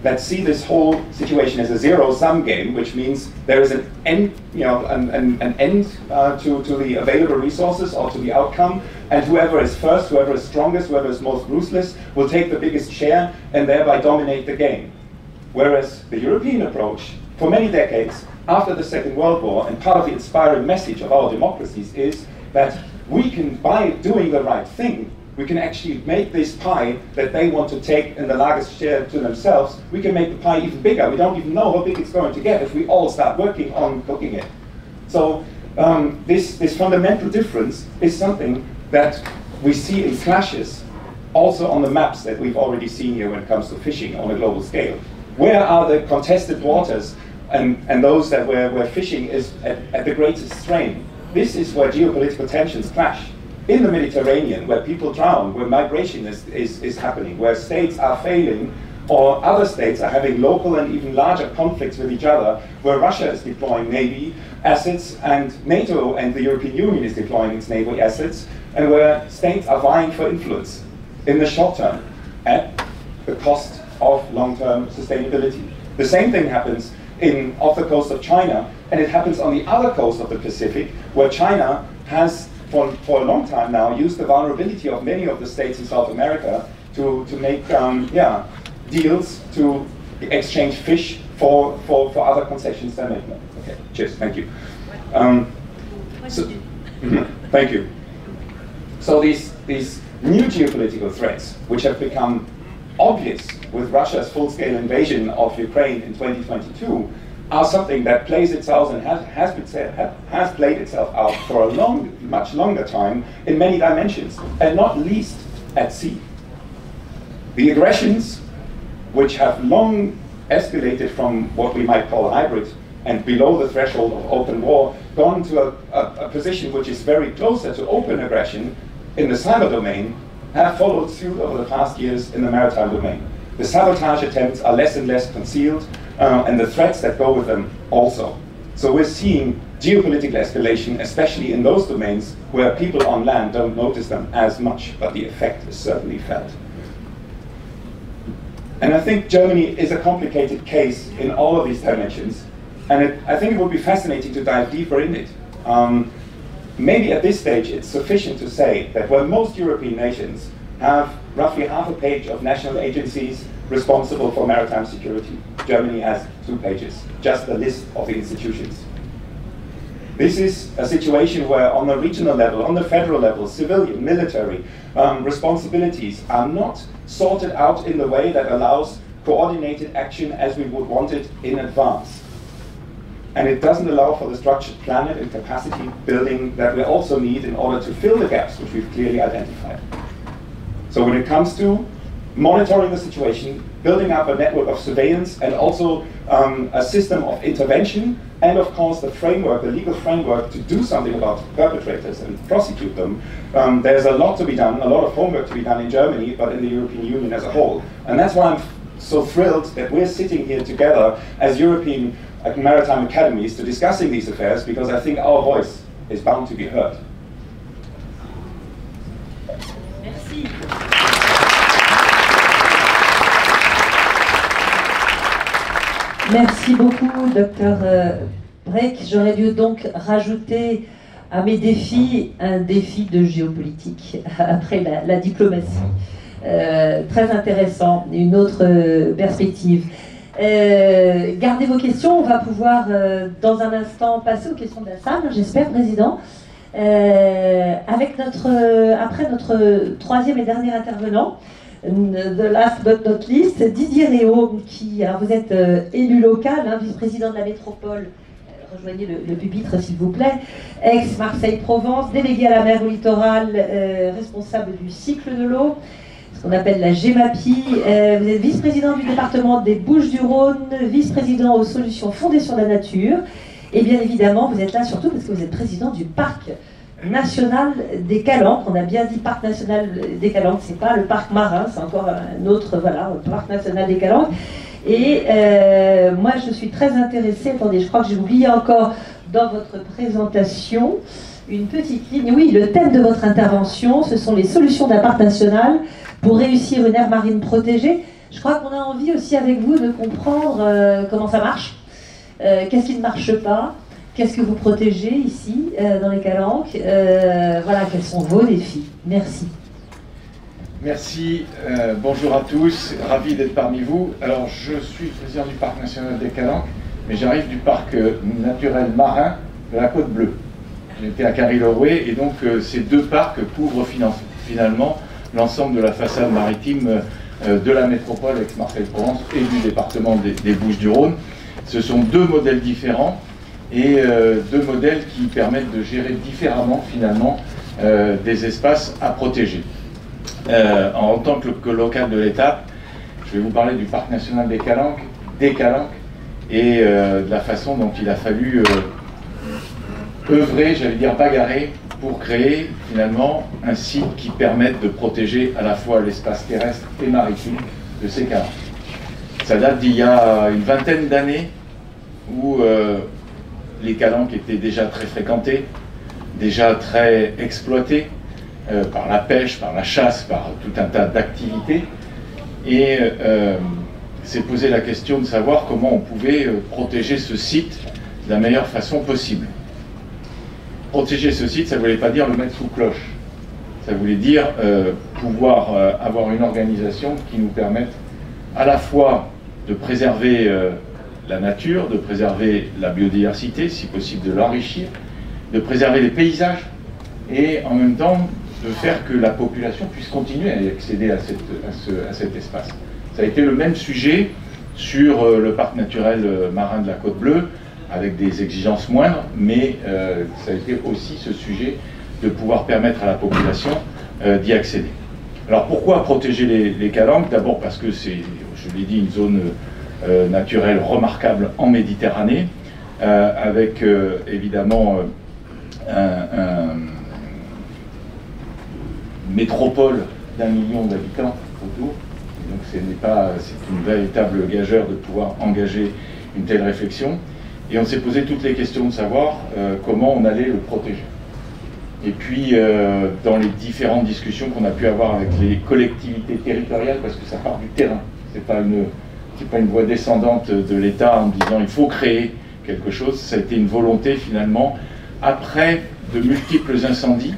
that see this whole situation as a zero-sum game, which means there is an end, an end to the available resources or to the outcome, and whoever is first, whoever is strongest, whoever is most ruthless will take the biggest share and thereby dominate the game. Whereas the European approach, for many decades after the Second World War, and part of the inspiring message of our democracies is that we can, by doing the right thing, we can actually make this pie that they want to take in the largest share to themselves, we can make the pie even bigger. We don't even know how big it's going to get if we all start working on cooking it. So this fundamental difference is something that we see in clashes also on the maps that we've already seen here when it comes to fishing on a global scale. Where are the contested waters and those that where fishing is at the greatest strain? This is where geopolitical tensions clash. In the Mediterranean, where people drown, where migration is happening, where states are failing, or other states are having local and even larger conflicts with each other, where Russia is deploying Navy assets, and NATO and the European Union is deploying its Navy assets, and where states are vying for influence in the short term at the cost of long-term sustainability. The same thing happens off the coast of China, and it happens on the other coast of the Pacific, where China has for a long time now used the vulnerability of many of the states in South America to make deals to exchange fish for other concessions they're making. Okay, cheers, thank you. Thank you. So these new geopolitical threats, which have become obvious with Russia's full-scale invasion of Ukraine in 2022, are something that plays itself and has played itself out for a much longer time in many dimensions, and not least at sea. The aggressions, which have long escalated from what we might call hybrid and below the threshold of open war, gone to a position which is very closer to open aggression in the cyber domain, have followed suit over the past years in the maritime domain. The sabotage attempts are less and less concealed, and the threats that go with them also. So we're seeing geopolitical escalation, especially in those domains where people on land don't notice them as much, but the effect is certainly felt. And I think Germany is a complicated case in all of these dimensions, and I think it would be fascinating to dive deeper in it. Maybe at this stage it's sufficient to say that where most European nations have roughly half a page of national agencies responsible for maritime security, Germany has 2 pages, just a list of the institutions. This is a situation where on the regional level, on the federal level, civilian, military responsibilities are not sorted out in the way that allows coordinated action as we would want it in advance. And it doesn't allow for the structured planning and capacity building that we also need in order to fill the gaps which we've clearly identified. So when it comes to monitoring the situation, building up a network of surveillance, and also a system of intervention, and of course the framework, the legal framework to do something about perpetrators and prosecute them, there's a lot to be done, a lot of homework to be done in Germany, but in the European Union as a whole. And that's why I'm so thrilled that we're sitting here together as European maritime academies to discussing these affairs, because I think our voice is bound to be heard. Merci. Merci beaucoup, Dr Breck. J'aurais dû donc rajouter à mes défis un défi de géopolitique après la diplomatie. Très intéressant, une autre perspective. Gardez vos questions, on va pouvoir dans un instant passer aux questions de la salle, j'espère, Président. Avec après notre troisième et dernier intervenant, the last but not least, Didier Réau, qui, alors vous êtes élu local, hein, vice-président de la métropole, rejoignez le pupitre s'il vous plaît, ex-Marseille-Provence, délégué à la mer au littoral, responsable du cycle de l'eau, ce qu'on appelle la GEMAPI, vous êtes vice-président du département des Bouches-du-Rhône, vice-président aux solutions fondées sur la nature, et bien évidemment vous êtes là surtout parce que vous êtes président du parc national des Calanques. On a bien dit parc national des Calanques, c'est pas le parc marin, c'est encore un autre, voilà, parc national des Calanques. Et moi je suis très intéressée, attendez, je crois que j'ai oublié encore dans votre présentation une petite ligne. Oui, le thème de votre intervention, ce sont les solutions d'un parc national pour réussir une aire marine protégée. Je crois qu'on a envie aussi avec vous de comprendre comment ça marche, qu'est-ce qui ne marche pas, qu'est-ce que vous protégez ici, dans les Calanques, voilà, quels sont vos défis. Merci. Merci, bonjour à tous, ravi d'être parmi vous. Alors, je suis président du Parc national des Calanques, mais j'arrive du parc naturel marin de la Côte Bleue. J'étais à Carry-le-Rouet, et donc ces deux parcs couvrent finalement l'ensemble de la façade maritime de la métropole ex-Marseille-Provence et du département des Bouches-du-Rhône. Ce sont deux modèles différents, et deux modèles qui permettent de gérer différemment finalement des espaces à protéger. En tant que local de l'État, je vais vous parler du parc national des Calanques, et de la façon dont il a fallu œuvrer, j'allais dire bagarrer, pour créer finalement un site qui permette de protéger à la fois l'espace terrestre et maritime de ces Calanques. Ça date d'il y a une vingtaine d'années où les Calanques étaient déjà très fréquentés, déjà très exploités par la pêche, par la chasse, par tout un tas d'activités, et s'est posé la question de savoir comment on pouvait protéger ce site de la meilleure façon possible. Protéger ce site, ça ne voulait pas dire le mettre sous cloche, ça voulait dire pouvoir avoir une organisation qui nous permette à la fois de préserver la nature, de préserver la biodiversité, si possible de l'enrichir, de préserver les paysages, et en même temps de faire que la population puisse continuer à y accéder à cet espace. Ça a été le même sujet sur le parc naturel marin de la Côte Bleue, avec des exigences moindres, mais ça a été aussi ce sujet de pouvoir permettre à la population d'y accéder. Alors pourquoi protéger les Calanques? D'abord parce que c'est, je l'ai dit, une zone naturelle remarquable en Méditerranée, avec évidemment une métropole d'1 million d'habitants autour. Et donc c'est une véritable gageure de pouvoir engager une telle réflexion. Et on s'est posé toutes les questions de savoir comment on allait le protéger. Et puis, dans les différentes discussions qu'on a pu avoir avec les collectivités territoriales, parce que ça part du terrain, c'est pas une voie descendante de l'État en disant il faut créer quelque chose, ça a été une volonté finalement, après de multiples incendies,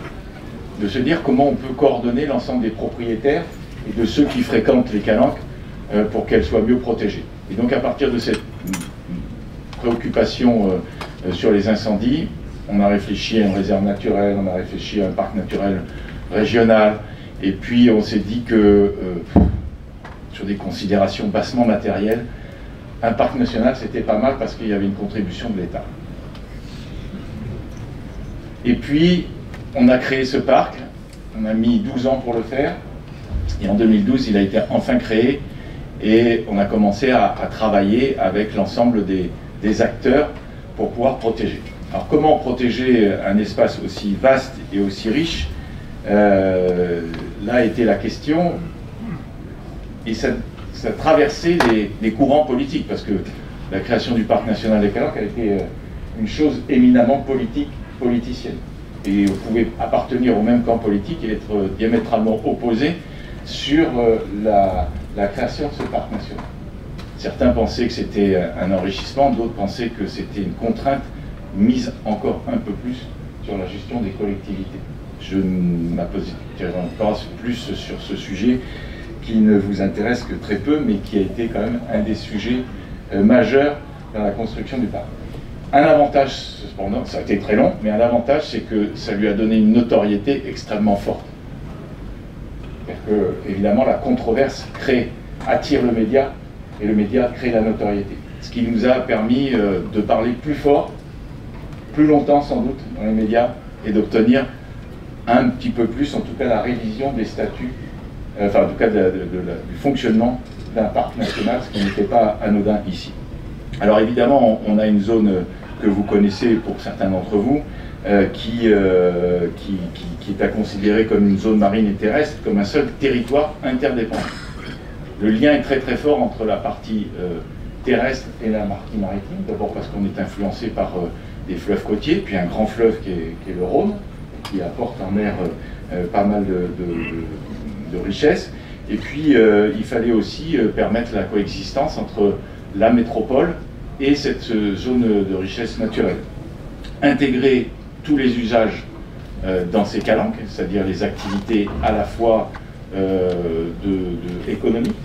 de se dire comment on peut coordonner l'ensemble des propriétaires et de ceux qui fréquentent les Calanques pour qu'elles soient mieux protégées. Et donc à partir de cette préoccupation sur les incendies, on a réfléchi à une réserve naturelle, on a réfléchi à un parc naturel régional, et puis on s'est dit que sur des considérations bassement matérielles, un parc national c'était pas mal parce qu'il y avait une contribution de l'État. Et puis on a créé ce parc, on a mis 12 ans pour le faire, et en 2012 il a été enfin créé, et on a commencé à travailler avec l'ensemble des acteurs pour pouvoir protéger. Alors comment protéger un espace aussi vaste et aussi riche, là était la question, et ça ça traversait les courants politiques, parce que la création du parc national des Calanques a été une chose éminemment politicienne. Et vous pouvez appartenir au même camp politique et être diamétralement opposé sur la création de ce parc national. Certains pensaient que c'était un enrichissement, d'autres pensaient que c'était une contrainte mise encore un peu plus sur la gestion des collectivités. Je ne m'appuierai pas plus sur ce sujet qui ne vous intéresse que très peu, mais qui a été quand même un des sujets majeurs dans la construction du parc. Un avantage, cependant, ça a été très long, mais un avantage, c'est que ça lui a donné une notoriété extrêmement forte. C'est-à-dire que, évidemment, la controverse attire le média, et le média crée la notoriété. Ce qui nous a permis de parler plus fort, plus longtemps sans doute, dans les médias, et d'obtenir un petit peu plus, en tout cas, la révision des statuts, enfin, en tout cas, du fonctionnement d'un parc national, ce qui n'était pas anodin ici. Alors évidemment, on a une zone que vous connaissez pour certains d'entre vous, qui est à considérer comme une zone marine et terrestre, comme un seul territoire interdépendant. Le lien est très très fort entre la partie terrestre et la partie maritime, d'abord parce qu'on est influencé par des fleuves côtiers, puis un grand fleuve qui est le Rhône, qui apporte en mer pas mal de richesses. Et puis il fallait aussi permettre la coexistence entre la métropole et cette zone de richesse naturelle. Intégrer tous les usages dans ces calanques, c'est-à-dire les activités à la fois économiques,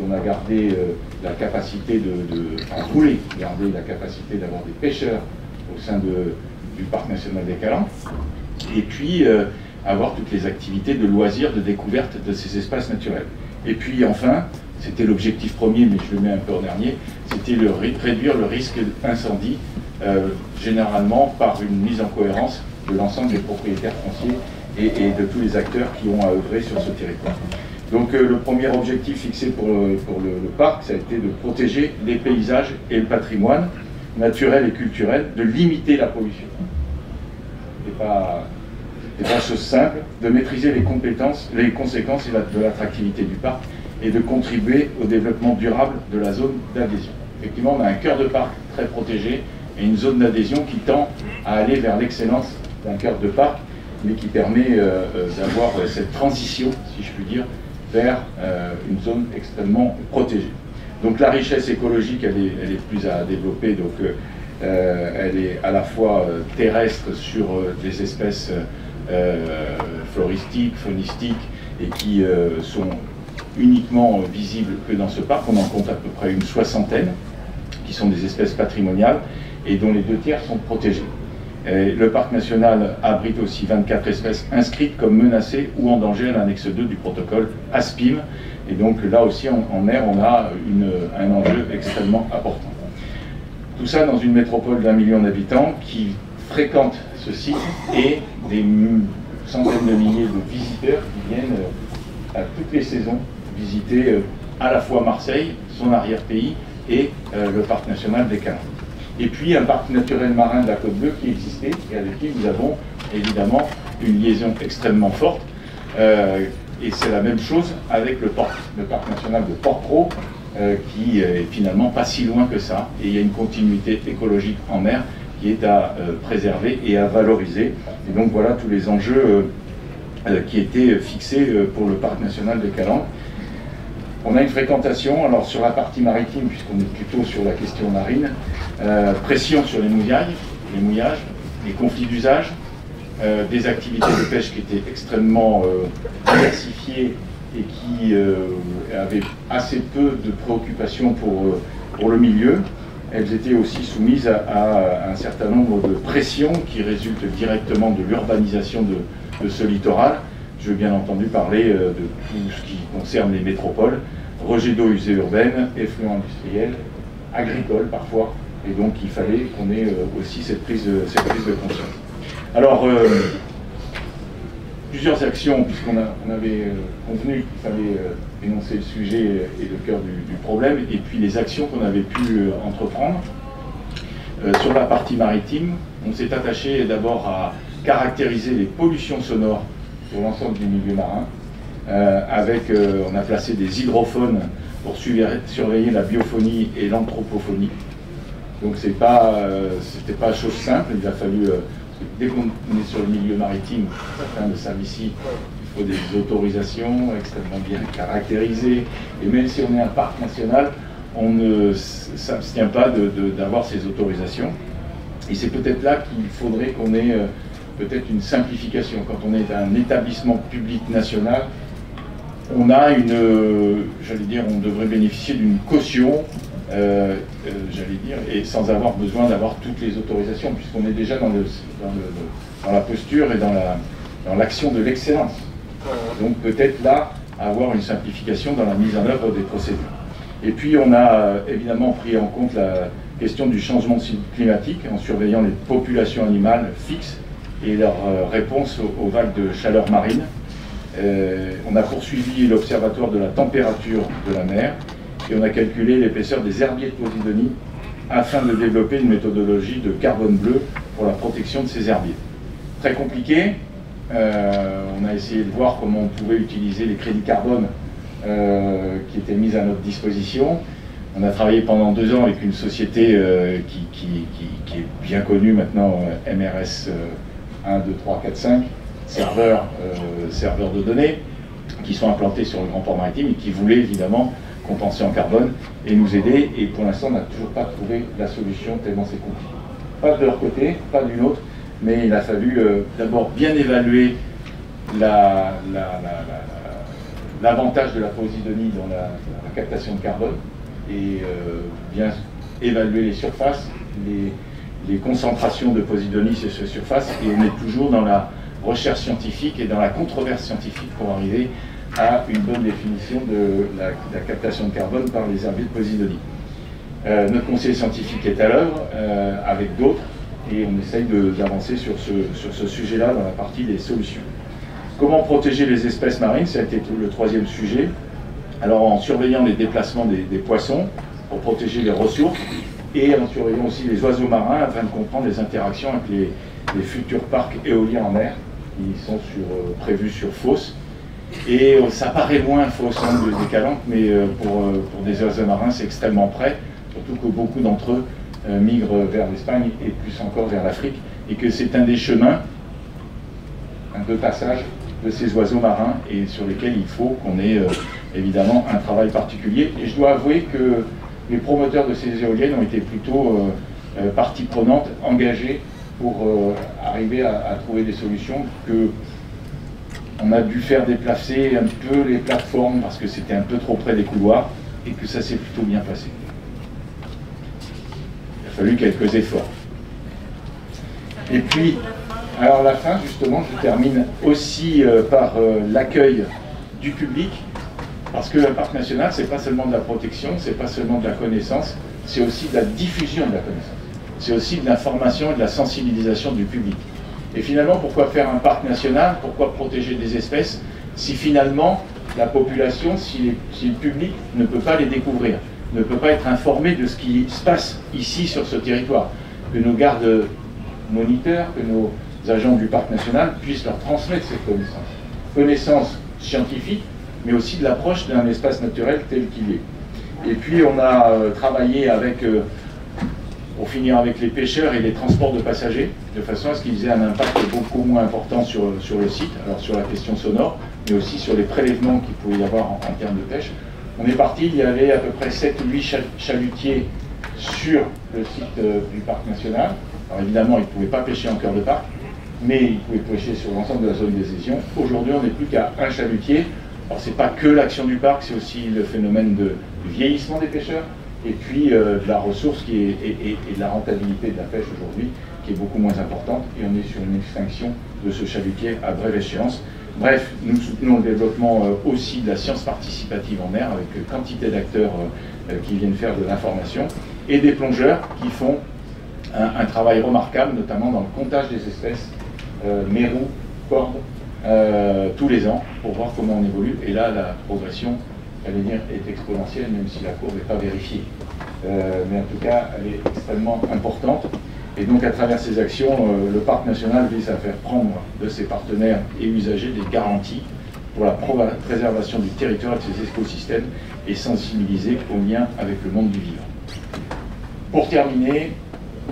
on a gardé la capacité voulait garder la capacité d'avoir des pêcheurs au sein du parc national des Calanques, et puis avoir toutes les activités de loisirs, de découverte de ces espaces naturels. Et puis enfin, c'était l'objectif premier, mais je le mets un peu en dernier, c'était réduire le risque d'incendie, généralement par une mise en cohérence de l'ensemble des propriétaires fonciers et de tous les acteurs qui ont à œuvrer sur ce territoire. Donc le premier objectif fixé pour le parc, ça a été de protéger les paysages et le patrimoine naturel et culturel, de limiter la pollution. C'est pas chose simple, de maîtriser les conséquences de l'attractivité du parc et de contribuer au développement durable de la zone d'adhésion. Effectivement, on a un cœur de parc très protégé et une zone d'adhésion qui tend à aller vers l'excellence d'un cœur de parc, mais qui permet d'avoir cette transition, si je puis dire, vers une zone extrêmement protégée. Donc la richesse écologique, elle est plus à développer, donc elle est à la fois terrestre sur des espèces floristiques, faunistiques, et qui sont uniquement visibles que dans ce parc. On en compte à peu près une soixantaine, qui sont des espèces patrimoniales, et dont les 2/3 sont protégées. Le parc national abrite aussi 24 espèces inscrites comme menacées ou en danger à l'annexe 2 du protocole ASPIM. Et donc là aussi, en mer, on a un enjeu extrêmement important. Tout ça dans une métropole d'1 million d'habitants qui fréquente ce site et des centaines de milliers de visiteurs qui viennent à toutes les saisons visiter à la fois Marseille, son arrière-pays et le parc national des Calanques. Et puis un parc naturel marin de la Côte Bleue qui existait et avec qui nous avons évidemment une liaison extrêmement forte. Et c'est la même chose avec le parc national de Port-Cros, qui est finalement pas si loin que ça. Et il y a une continuité écologique en mer qui est à préserver et à valoriser. Et donc voilà tous les enjeux qui étaient fixés pour le parc national des Calanques. On a une fréquentation, alors sur la partie maritime, puisqu'on est plutôt sur la question marine, pression sur les mouillages, les conflits d'usage, des activités de pêche qui étaient extrêmement diversifiées et qui avaient assez peu de préoccupations pour le milieu. Elles étaient aussi soumises à un certain nombre de pressions qui résultent directement de l'urbanisation de ce littoral. Je veux bien entendu parler de tout ce qui concerne les métropoles, rejet d'eau usée urbaine, effluents industriels, agricoles parfois, et donc il fallait qu'on ait aussi cette prise de conscience. Alors, plusieurs actions, puisqu'on avait convenu qu'il fallait énoncer le sujet et le cœur du problème, et puis les actions qu'on avait pu entreprendre. Sur la partie maritime, on s'est attaché d'abord à caractériser les pollutions sonores sur l'ensemble du milieu marin, on a placé des hydrophones pour surveiller la biophonie et l'anthropophonie. Donc c'était pas chose simple, il a fallu, dès qu'on est sur le milieu maritime, certains le savent ici, il faut des autorisations extrêmement bien caractérisées, et même si on est un parc national, on ne s'abstient pas d'avoir ces autorisations. Et c'est peut-être là qu'il faudrait qu'on ait peut-être une simplification. Quand on est un établissement public national, on a on devrait bénéficier d'une caution, et sans avoir besoin d'avoir toutes les autorisations, puisqu'on est déjà dans la posture et dans l'action de l'excellence. Donc peut-être là, avoir une simplification dans la mise en œuvre des procédures. Et puis on a évidemment pris en compte la question du changement climatique en surveillant les populations animales fixes et leur réponse aux vagues de chaleur marine. On a poursuivi l'observatoire de la température de la mer et on a calculé l'épaisseur des herbiers de Posidonie afin de développer une méthodologie de carbone bleu pour la protection de ces herbiers. Très compliqué, on a essayé de voir comment on pouvait utiliser les crédits carbone qui étaient mis à notre disposition. On a travaillé pendant 2 ans avec une société qui est bien connue maintenant, MRS 1, 2, 3, 4, 5, serveurs de données, qui sont implantés sur le Grand Port Maritime et qui voulaient évidemment compenser en carbone et nous aider. Et pour l'instant, on n'a toujours pas trouvé la solution tellement c'est compliqué. Pas de leur côté, pas d'une autre, mais il a fallu d'abord bien évaluer l'avantage de la Posidonie dans la captation de carbone et bien évaluer les surfaces, les concentrations de Posidonie sur ces surfaces, et on est toujours dans la recherche scientifique et dans la controverse scientifique pour arriver à une bonne définition de la captation de carbone par les herbiers de Posidonie. Notre conseiller scientifique est à l'œuvre avec d'autres et on essaye d'avancer sur ce sujet-là dans la partie des solutions. Comment protéger les espèces marines? Ça a été le 3e sujet. Alors en surveillant les déplacements des poissons pour protéger les ressources et en surveillant aussi les oiseaux marins afin de comprendre les interactions avec les futurs parcs éoliens en mer qui sont prévus sur Fos. Et ça paraît loin Fos des Calanques, mais pour des oiseaux marins c'est extrêmement près, surtout que beaucoup d'entre eux migrent vers l'Espagne et plus encore vers l'Afrique, et que c'est un des chemins de passage de ces oiseaux marins et sur lesquels il faut qu'on ait évidemment un travail particulier. Et je dois avouer que les promoteurs de ces éoliennes ont été plutôt partie prenante, engagée pour arriver à trouver des solutions, que on a dû faire déplacer un peu les plateformes parce que c'était un peu trop près des couloirs et que ça s'est plutôt bien passé. Il a fallu quelques efforts. Et puis, alors la fin, justement, je termine aussi par l'accueil du public, parce que le parc national, c'est pas seulement de la protection, c'est pas seulement de la connaissance, c'est aussi de la diffusion de la connaissance. C'est aussi de l'information et de la sensibilisation du public. Et finalement, pourquoi faire un parc national? Pourquoi protéger des espèces si finalement la population, si le public ne peut pas les découvrir, ne peut pas être informé de ce qui se passe ici sur ce territoire? Que nos gardes moniteurs, que nos agents du parc national puissent leur transmettre cette connaissance. Connaissance scientifique, mais aussi de l'approche d'un espace naturel tel qu'il est. Et puis on a travaillé avec, pour finir, avec les pêcheurs et les transports de passagers, de façon à ce qu'ils aient un impact beaucoup moins important sur le site, alors sur la question sonore, mais aussi sur les prélèvements qu'il pouvait y avoir en termes de pêche. On est parti, il y avait à peu près 7 ou 8 chalutiers sur le site du parc national. Alors évidemment, ils ne pouvaient pas pêcher en cœur de parc, mais ils pouvaient pêcher sur l'ensemble de la zone des adhésions. Aujourd'hui, on n'est plus qu'à un chalutier. Alors c'est pas que l'action du parc, c'est aussi le phénomène du vieillissement des pêcheurs, et puis de la ressource et de la rentabilité de la pêche aujourd'hui, qui est beaucoup moins importante, et on est sur une extinction de ce chalutier à brève échéance. Bref, nous soutenons le développement aussi de la science participative en mer, avec quantité d'acteurs qui viennent faire de l'information, et des plongeurs qui font un travail remarquable, notamment dans le comptage des espèces, mérous, cordes, tous les ans, pour voir comment on évolue. Et là, la progression, j'allais dire, est exponentielle, même si la courbe n'est pas vérifiée. Mais en tout cas, elle est extrêmement importante. Et donc, à travers ces actions, le parc national vise à faire prendre de ses partenaires et usagers des garanties pour la préservation du territoire et de ses écosystèmes et sensibiliser au lien avec le monde du vivant. Pour terminer,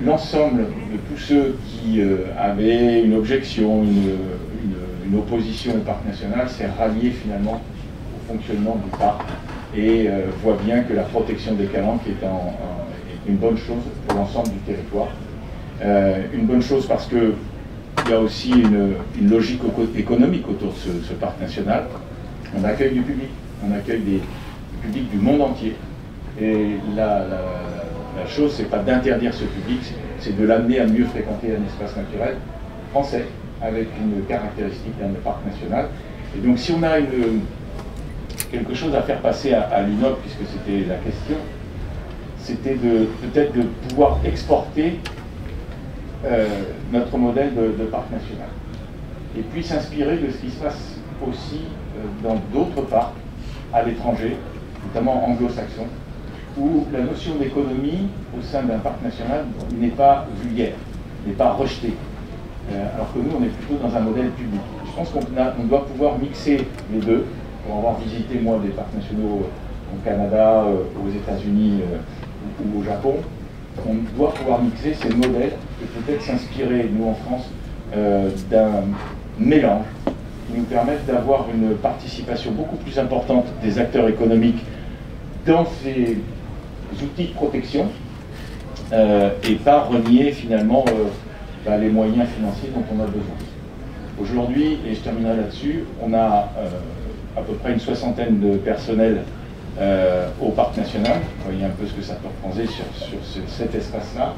l'ensemble de tous ceux qui avaient une objection, une opposition au parc national s'est rallié finalement au fonctionnement du parc et voit bien que la protection des calanques est une bonne chose pour l'ensemble du territoire. Une bonne chose parce que il y a aussi une logique économique autour de ce parc national. On accueille du public, on accueille du public du monde entier. Et la chose, c'est pas d'interdire ce public, c'est de l'amener à mieux fréquenter un espace naturel français, avec une caractéristique d'un parc national. Et donc si on a quelque chose à faire passer à l'UNOP, puisque c'était la question, c'était peut-être de pouvoir exporter notre modèle de parc national. Et puis s'inspirer de ce qui se passe aussi dans d'autres parcs à l'étranger, notamment anglo-saxons, où la notion d'économie au sein d'un parc national n'est pas vulgaire, n'est pas rejetée. Alors que nous, on est plutôt dans un modèle public. Je pense qu'on doit pouvoir mixer les deux. Pour avoir visité, moi, des parcs nationaux au Canada, aux États-Unis ou au Japon, on doit pouvoir mixer ces modèles et peut-être s'inspirer, nous en France, d'un mélange qui nous permette d'avoir une participation beaucoup plus importante des acteurs économiques dans ces outils de protection et pas renier finalement les moyens financiers dont on a besoin. Aujourd'hui, et je terminerai là-dessus, on a à peu près une soixantaine de personnels au parc national. Vous voyez un peu ce que ça peut représenter sur cet espace-là.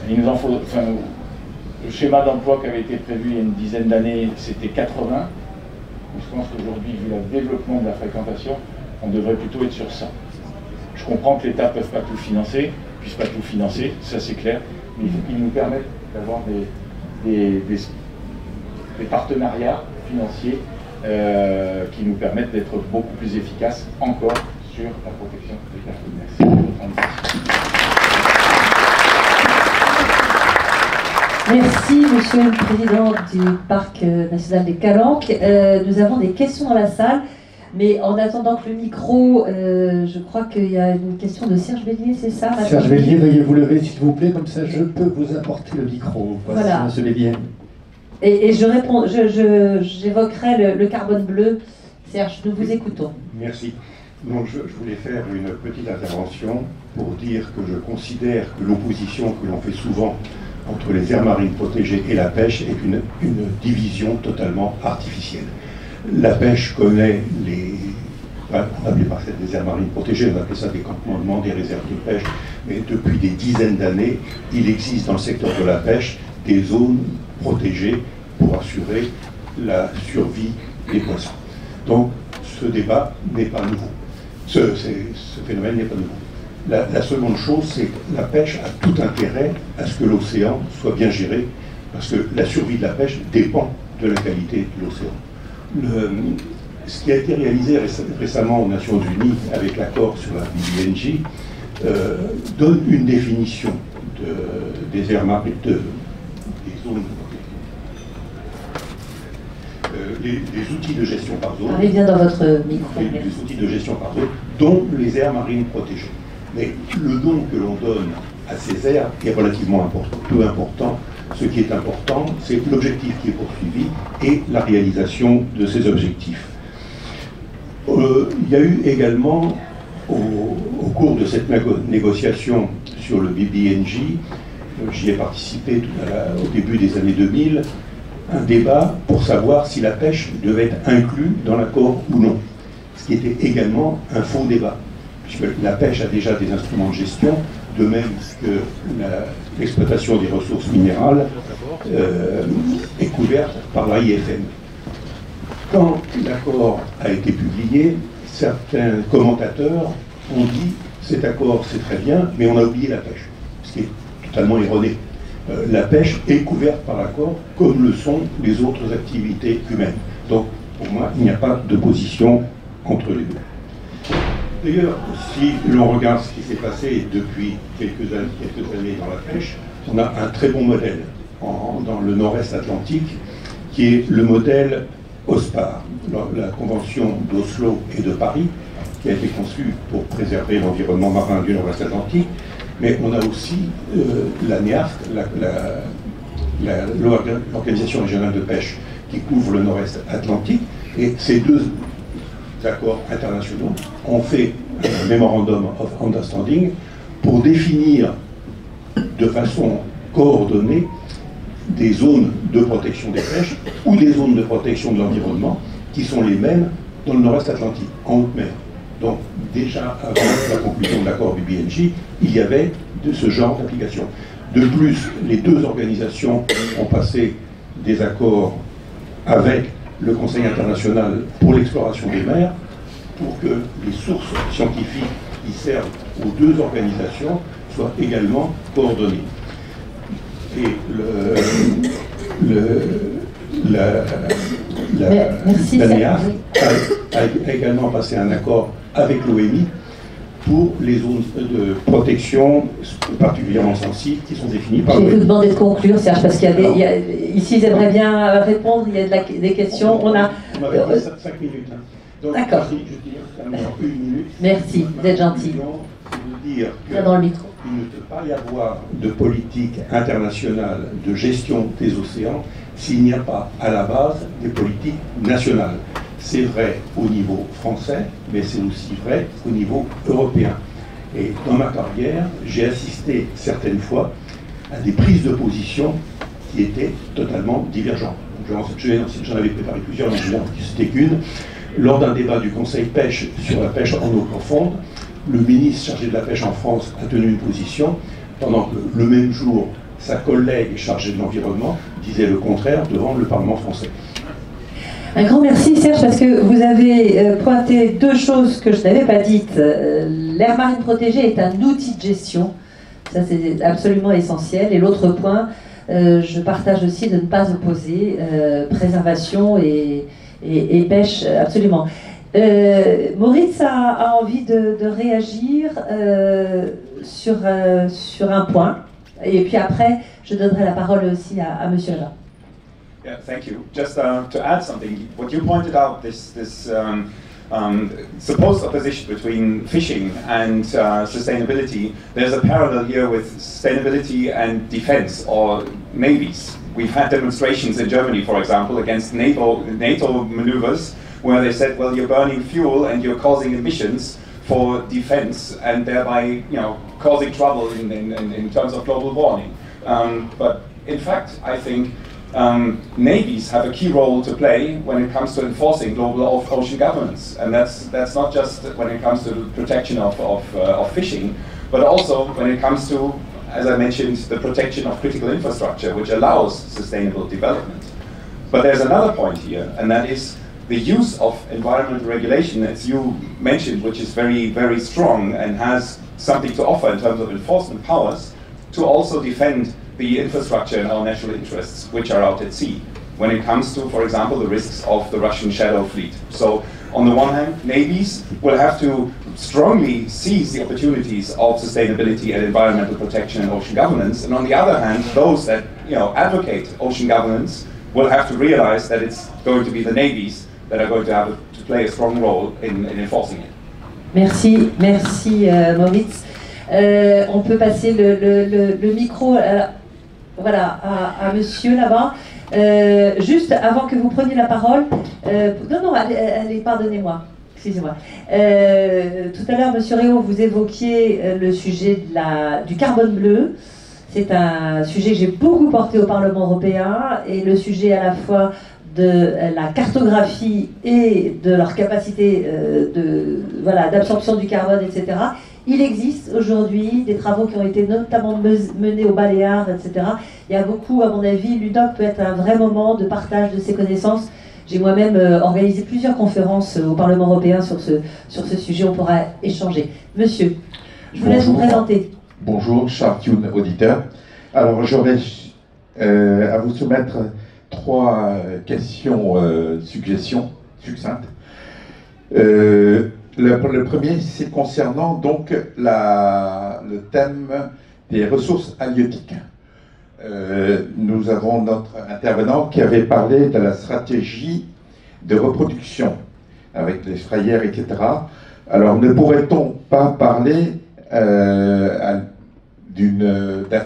Il nous en faut, le schéma d'emploi qui avait été prévu il y a une dizaine d'années, c'était 80. Je pense qu'aujourd'hui, vu le développement de la fréquentation, on devrait plutôt être sur 100. Je comprends que l'État ne puisse pas tout financer, ça c'est clair, mais il faut qu'il nous permette d'avoir des partenariats financiers qui nous permettent d'être beaucoup plus efficaces encore sur la protection des personnes. Merci de votre invitation. Merci, Monsieur le Président du Parc National des Calanques. Nous avons des questions dans la salle, mais en attendant que le micro, je crois qu'il y a une question de Serge Bélier, c'est ça? Serge Bélier, veuillez vous lever s'il vous plaît, comme ça je peux vous apporter le micro. Voilà. Monsieur Bélier. Et je réponds, j'évoquerai le carbone bleu. Serge, nous vous écoutons. Merci. Donc je voulais faire une petite intervention pour dire que je considère que l'opposition que l'on fait souvent entre les aires marines protégées et la pêche est une division totalement artificielle. La pêche connaît on appelait pas ça des aires marines protégées, on appelait ça des campements, des réserves de pêche, mais depuis des dizaines d'années, il existe dans le secteur de la pêche des zones protégées pour assurer la survie des poissons. Donc ce débat n'est pas nouveau, ce phénomène n'est pas nouveau. La seconde chose, c'est que la pêche a tout intérêt à ce que l'océan soit bien géré, parce que la survie de la pêche dépend de la qualité de l'océan. Ce qui a été réalisé récemment aux Nations Unies avec l'accord sur la BBNJ donne une définition des aires marines, des zones, les outils de gestion par zone. Parlez bien dans votre micro. Les outils de gestion par zone, dont les aires marines protégées. Mais le nom que l'on donne à ces aires est relativement peu important. Ce qui est important, c'est l'objectif qui est poursuivi et la réalisation de ces objectifs. Il y a eu également, au cours de cette négociation sur le BBNJ, j'y ai participé au début des années 2000, un débat pour savoir si la pêche devait être inclue dans l'accord ou non. Ce qui était également un faux débat, puisque la pêche a déjà des instruments de gestion, de même que l'exploitation des ressources minérales est couverte par l'AIFM. Quand l'accord a été publié, certains commentateurs ont dit « cet accord c'est très bien, mais on a oublié la pêche », ce qui est totalement erroné. La pêche est couverte par l'accord, comme le sont les autres activités humaines. Donc, pour moi, il n'y a pas d'opposition entre les deux. D'ailleurs, si l'on regarde ce qui s'est passé depuis quelques années dans la pêche, on a un très bon modèle dans le nord-est atlantique, qui est le modèle OSPAR, la Convention d'Oslo et de Paris, qui a été conçue pour préserver l'environnement marin du Nord-Ouest Atlantique, mais on a aussi la NEAFC, l'Organisation régionale de pêche, qui couvre le Nord-Est Atlantique, et ces deux accords internationaux ont fait un Memorandum of Understanding pour définir de façon coordonnée des zones de protection des pêches ou des zones de protection de l'environnement qui sont les mêmes dans le Nord-Est Atlantique, en haute mer. Donc déjà avant la conclusion de l'accord BBNJ, il y avait de ce genre d'application. De plus, les deux organisations ont passé des accords avec le Conseil international pour l'exploration des mers pour que les sources scientifiques qui servent aux deux organisations soient également coordonnées. Et la NEAF a également passé un accord avec l'OMI pour les zones de protection particulièrement sensibles qui sont définies par... Je vais vous demander de conclure, Serge, parce qu'il y a ici, ils aimeraient bien répondre, il y a des questions. On a... On m'avait dit 5 minutes. D'accord. Je dis une minute. Merci, vous êtes gentil. C'est de dire que Là dans le micro. il ne peut pas y avoir de politique internationale de gestion des océans s'il n'y a pas à la base des politiques nationales. C'est vrai au niveau français, mais c'est aussi vrai au niveau européen. Et dans ma carrière, j'ai assisté certaines fois à des prises de position qui étaient totalement divergentes. J'en avais préparé plusieurs, mais c'était qu'une. Lors d'un débat du Conseil pêche sur la pêche en eau profonde, le ministre chargé de la pêche en France a tenu une position, pendant que le même jour, sa collègue chargée de l'environnement disait le contraire devant le Parlement français. Un grand merci Serge, parce que vous avez pointé deux choses que je n'avais pas dites. L'aire marine protégée est un outil de gestion, ça c'est absolument essentiel. Et l'autre point, je partage aussi de ne pas opposer préservation et pêche, absolument. Maurice a envie de réagir sur un point, et puis après je donnerai la parole aussi à Monsieur Labat. Yeah, thank you. Just to add something, what you pointed out, this supposed opposition between fishing and sustainability, there's a parallel here with sustainability and defense or navies. We've had demonstrations in Germany, for example, against NATO maneuvers, where they said, well, you're burning fuel and you're causing emissions for defense and thereby, causing trouble in terms of global warming. But in fact, I think navies have a key role to play when it comes to enforcing global ocean governance, and that's not just when it comes to the protection of fishing, but also when it comes to, as I mentioned, the protection of critical infrastructure, which allows sustainable development. But there's another point here, and that is the use of environmental regulation, as you mentioned, which is very, very strong and has something to offer in terms of enforcement powers, to also defend the infrastructure and our national interests, which are out at sea, when it comes to, for example, the risks of the Russian shadow fleet. So, on the one hand, navies will have to strongly seize the opportunities of sustainability and environmental protection and ocean governance, and on the other hand, those that advocate ocean governance will have to realize that it's going to be the navies that are going to have to play a strong role in enforcing it. Merci, Maurice. On peut passer le micro à monsieur là-bas. Juste avant que vous preniez la parole, non, allez, pardonnez-moi, excusez-moi. Tout à l'heure, monsieur Réau, vous évoquiez le sujet du carbone bleu. C'est un sujet que j'ai beaucoup porté au Parlement européen, et le sujet à la fois de la cartographie et de leur capacité d'absorption du carbone, etc. Il existe aujourd'hui des travaux qui ont été notamment menés aux Baléares, etc. Il y a beaucoup, à mon avis, l'UDOC peut être un vrai moment de partage de ces connaissances. J'ai moi-même organisé plusieurs conférences au Parlement européen sur ce sujet, on pourra échanger. Monsieur, je vous laisse vous présenter. Bonjour, Charles Thune, auditeur. Alors, j'aurais à vous soumettre 3 questions, suggestions succinctes. Le premier, c'est concernant donc le thème des ressources halieutiques. Nous avons notre intervenant qui avait parlé de la stratégie de reproduction, avec les frayères, etc. Alors, ne pourrait-on pas parler d'un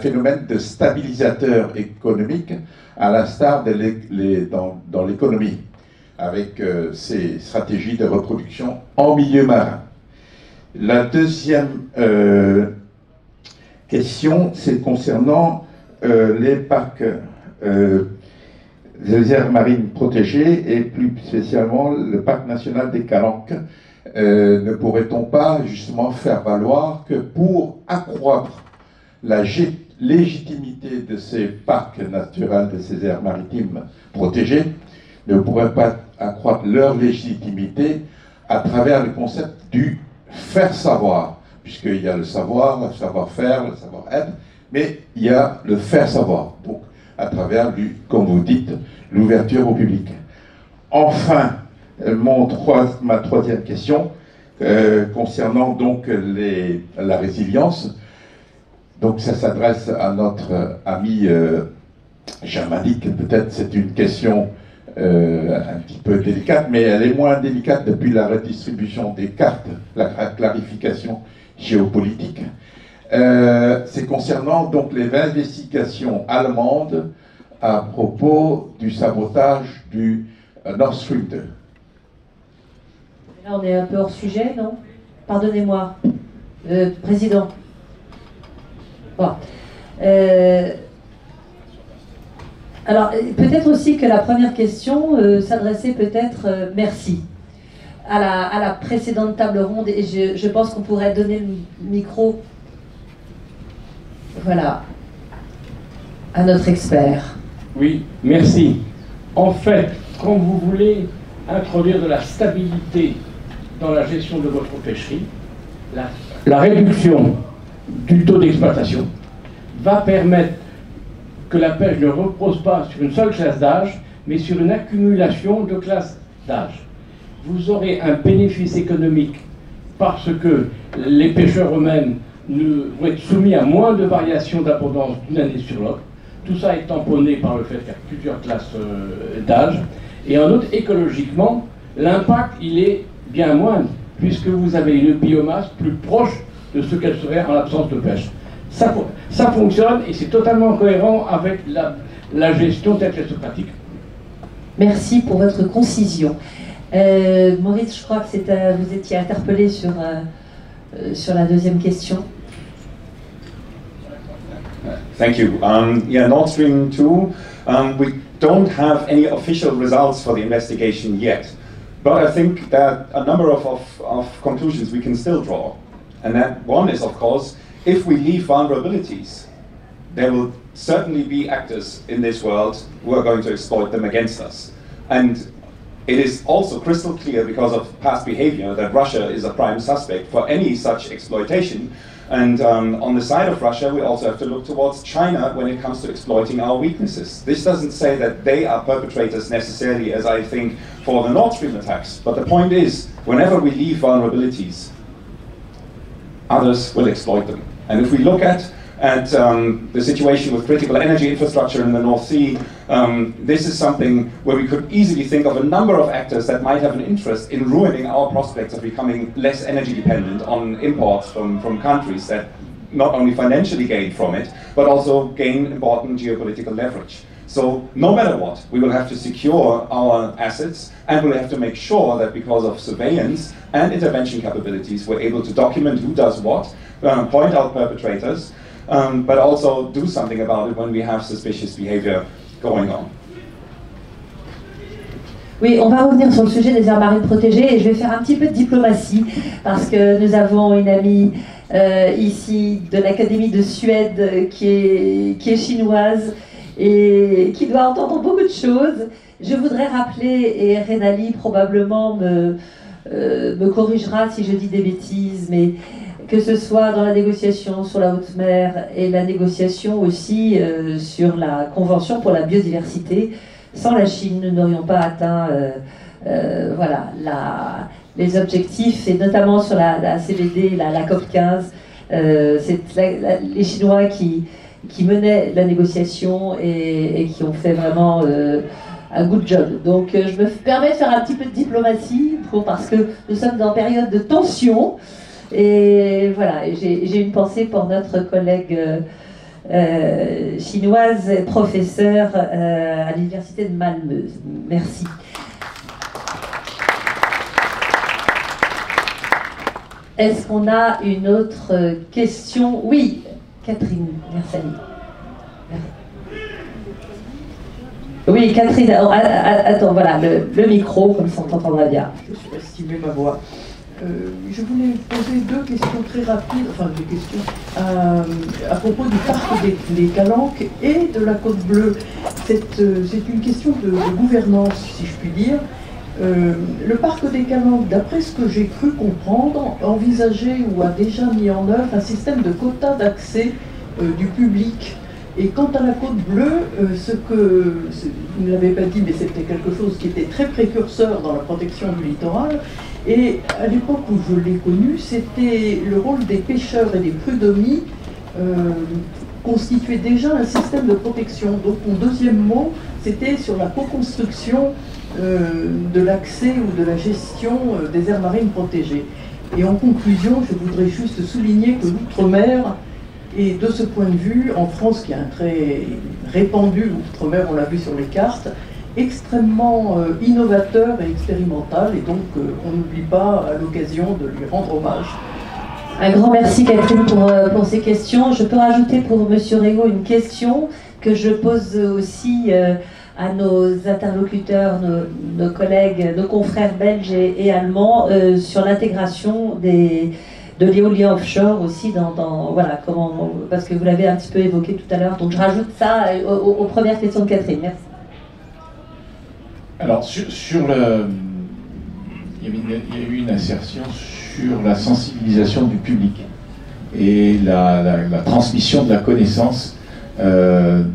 phénomène de stabilisateur économique, à l'instar dans l'économie, avec ces stratégies de reproduction en milieu marin? La deuxième question, c'est concernant les parcs, les aires marines protégées, et plus spécialement le parc national des Calanques. Ne pourrait-on pas justement faire valoir que pour accroître la légitimité de ces parcs naturels, de ces aires maritimes protégées, ne pourrait pas accroître leur légitimité à travers le concept du faire savoir, puisqu'il y a le savoir, le savoir-faire, le savoir-être, mais il y a le faire savoir, donc à travers, comme vous dites, l'ouverture au public. Enfin, ma troisième question, concernant donc la résilience, donc ça s'adresse à notre ami germanique. Peut-être c'est une question un petit peu délicate, mais elle est moins délicate depuis la redistribution des cartes, la clarification géopolitique. C'est concernant donc les investigations allemandes à propos du sabotage du Nord Stream 2. Là, on est un peu hors sujet, non? Pardonnez-moi, Président. Bon. Alors, peut-être aussi que la première question s'adressait peut-être, merci, à la précédente table ronde, et je pense qu'on pourrait donner le micro, voilà, à notre expert. Oui, merci. En fait, quand vous voulez introduire de la stabilité dans la gestion de votre pêcherie, la réduction du taux d'exploitation va permettre que la pêche ne repose pas sur une seule classe d'âge, mais sur une accumulation de classes d'âge. Vous aurez un bénéfice économique parce que les pêcheurs eux-mêmes vont être soumis à moins de variations d'abondance d'une année sur l'autre. Tout ça est tamponné par le fait qu'il y a plusieurs classes d'âge. Et en outre, écologiquement, l'impact, il est bien moindre, puisque vous avez une biomasse plus proche de ce qu'elle serait en l'absence de pêche. Ça fonctionne et c'est totalement cohérent avec la gestion telle qu'elle se pratique. Merci pour votre concision. Maurice, je crois que vous étiez interpellé sur la deuxième question. Thank you. Yeah, Nord Stream 2, we don't have any official results for the investigation yet. But I think that a number of conclusions we can still draw. And that one is, of course, if we leave vulnerabilities, there will certainly be actors in this world who are going to exploit them against us. And it is also crystal clear, because of past behavior, that Russia is a prime suspect for any such exploitation. And on the side of Russia, we also have to look towards China when it comes to exploiting our weaknesses. This doesn't say that they are perpetrators necessarily, as I think, for the Nord Stream attacks. But the point is, whenever we leave vulnerabilities, others will exploit them. And if we look at the situation with critical energy infrastructure in the North Sea, this is something where we could easily think of a number of actors that might have an interest in ruining our prospects of becoming less energy dependent on imports from countries that not only financially gain from it, but also gain important geopolitical leverage. So no matter what, we will have to secure our assets, and we'll have to make sure that because of surveillance and intervention capabilities, we're able to document who does what, point out perpetrators, but also do something about it when we have suspicious behavior going on. Oui, on va revenir sur le sujet des aires marines protégées, et je vais faire un petit peu de diplomatie, parce que nous avons une amie ici de l'Académie de Suède qui est chinoise et qui doit entendre beaucoup de choses. Je voudrais rappeler, et Renali probablement me corrigera si je dis des bêtises, mais que ce soit dans la négociation sur la haute mer et la négociation aussi sur la Convention pour la biodiversité, sans la Chine, nous n'aurions pas atteint voilà, les objectifs, et notamment sur la CBD, la COP15. C'est les Chinois qui menaient la négociation et qui ont fait vraiment un good job. Donc je me permets de faire un petit peu de diplomatie parce que nous sommes en période de tension. Et voilà, j'ai une pensée pour notre collègue chinoise, professeure à l'université de Malmö. Merci. Est-ce qu'on a une autre question? Oui, Catherine Versali. Oui, Catherine, attends, voilà, le micro, comme ça on t'entendra bien. Je surestimais ma voix. Je voulais poser deux questions très rapides, enfin des questions, à propos du parc des Calanques et de la Côte Bleue. C'est une question de gouvernance, si je puis dire. Le parc des Calanques, d'après ce que j'ai cru comprendre, envisageait ou a déjà mis en œuvre un système de quotas d'accès du public. Et quant à la Côte Bleue, vous ne l'avez pas dit, mais c'était quelque chose qui était très précurseur dans la protection du littoral. Et à l'époque où je l'ai connu, c'était le rôle des pêcheurs et des prud'hommes constituait déjà un système de protection. Donc mon deuxième mot, c'était sur la co-construction de l'accès ou de la gestion des aires marines protégées. Et en conclusion, je voudrais juste souligner que l'outre-mer est, de ce point de vue, en France, qui est un très répandu outre-mer, on l'a vu sur les cartes, extrêmement innovateur et expérimental, et donc on n'oublie pas à l'occasion de lui rendre hommage. Un grand merci Catherine pour ces questions. Je peux rajouter pour Monsieur Régaud une question que je pose aussi à nos interlocuteurs, nos collègues, nos confrères belges et allemands sur l'intégration de l'éolien offshore aussi voilà, parce que vous l'avez un petit peu évoqué tout à l'heure. Donc je rajoute ça aux premières questions de Catherine. Merci. Alors, il y a eu une insertion sur la sensibilisation du public et la transmission de la connaissance de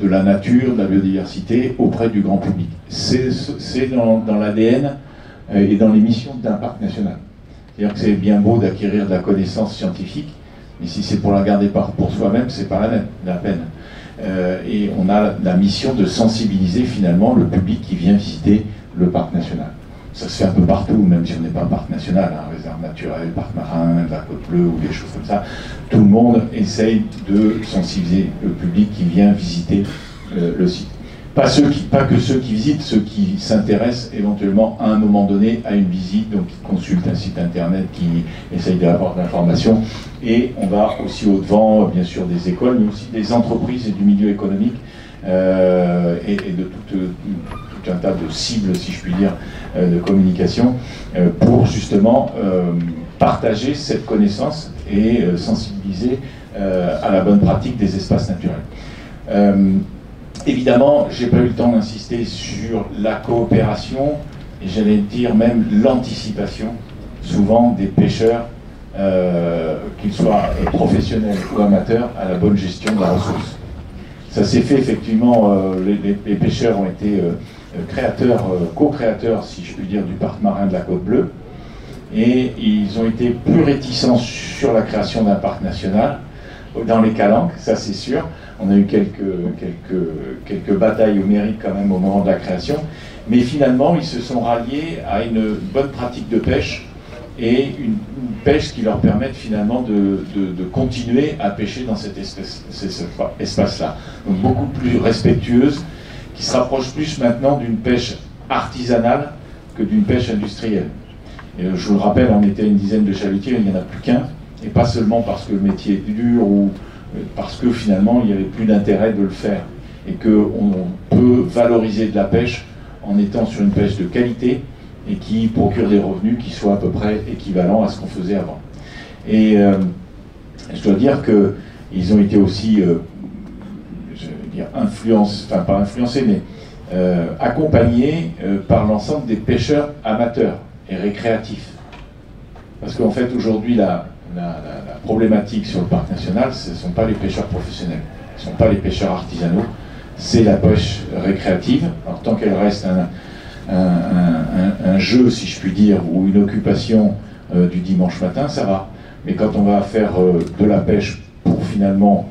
la nature, de la biodiversité auprès du grand public. C'est dans l'ADN et dans les missions d'un parc national. C'est-à-dire que c'est bien beau d'acquérir de la connaissance scientifique, mais si c'est pour la garder pour soi-même, c'est pas la peine. Et on a la mission de sensibiliser finalement le public qui vient visiter le parc national. Ça se fait un peu partout, même si on n'est pas un parc national, réserve naturelle, parc marin, la Côte Bleue ou des choses comme ça. Tout le monde essaye de sensibiliser le public qui vient visiter le site. Pas que ceux qui visitent, ceux qui s'intéressent éventuellement à un moment donné à une visite, donc qui consultent un site internet, qui essayent d'avoir de l'information. Et on va aussi au-devant, bien sûr, des écoles, mais aussi des entreprises et du milieu économique, et de tout un tas de cibles, si je puis dire, de communication, pour justement partager cette connaissance et sensibiliser à la bonne pratique des espaces naturels. Évidemment, j'ai pas eu le temps d'insister sur la coopération, et j'allais dire même l'anticipation, souvent des pêcheurs, qu'ils soient professionnels ou amateurs, à la bonne gestion de la ressource. Ça s'est fait effectivement, les pêcheurs ont été co-créateurs, si je puis dire, du parc marin de la Côte Bleue, et ils ont été plus réticents sur la création d'un parc national, dans les Calanques, ça c'est sûr. On a eu quelques batailles au mérite quand même au moment de la création, mais finalement ils se sont ralliés à une bonne pratique de pêche et une pêche qui leur permette finalement de continuer à pêcher dans cet espace-là. Donc beaucoup plus respectueuse, qui se rapproche plus maintenant d'une pêche artisanale que d'une pêche industrielle. Et je vous le rappelle, on était une dizaine de chalutiers, il n'y en a plus qu'un, et pas seulement parce que le métier est dur ou parce que finalement il n'y avait plus d'intérêt de le faire, et qu'on peut valoriser de la pêche en étant sur une pêche de qualité et qui procure des revenus qui soient à peu près équivalents à ce qu'on faisait avant. Et je dois dire qu'ils ont été aussi, je vais dire, pas influencés, mais accompagnés par l'ensemble des pêcheurs amateurs et récréatifs. Parce qu'en fait aujourd'hui la problématique sur le parc national, ce ne sont pas les pêcheurs professionnels, ce ne sont pas les pêcheurs artisanaux, c'est la pêche récréative. Alors tant qu'elle reste un jeu, si je puis dire, ou une occupation du dimanche matin, ça va. Mais quand on va faire de la pêche pour finalement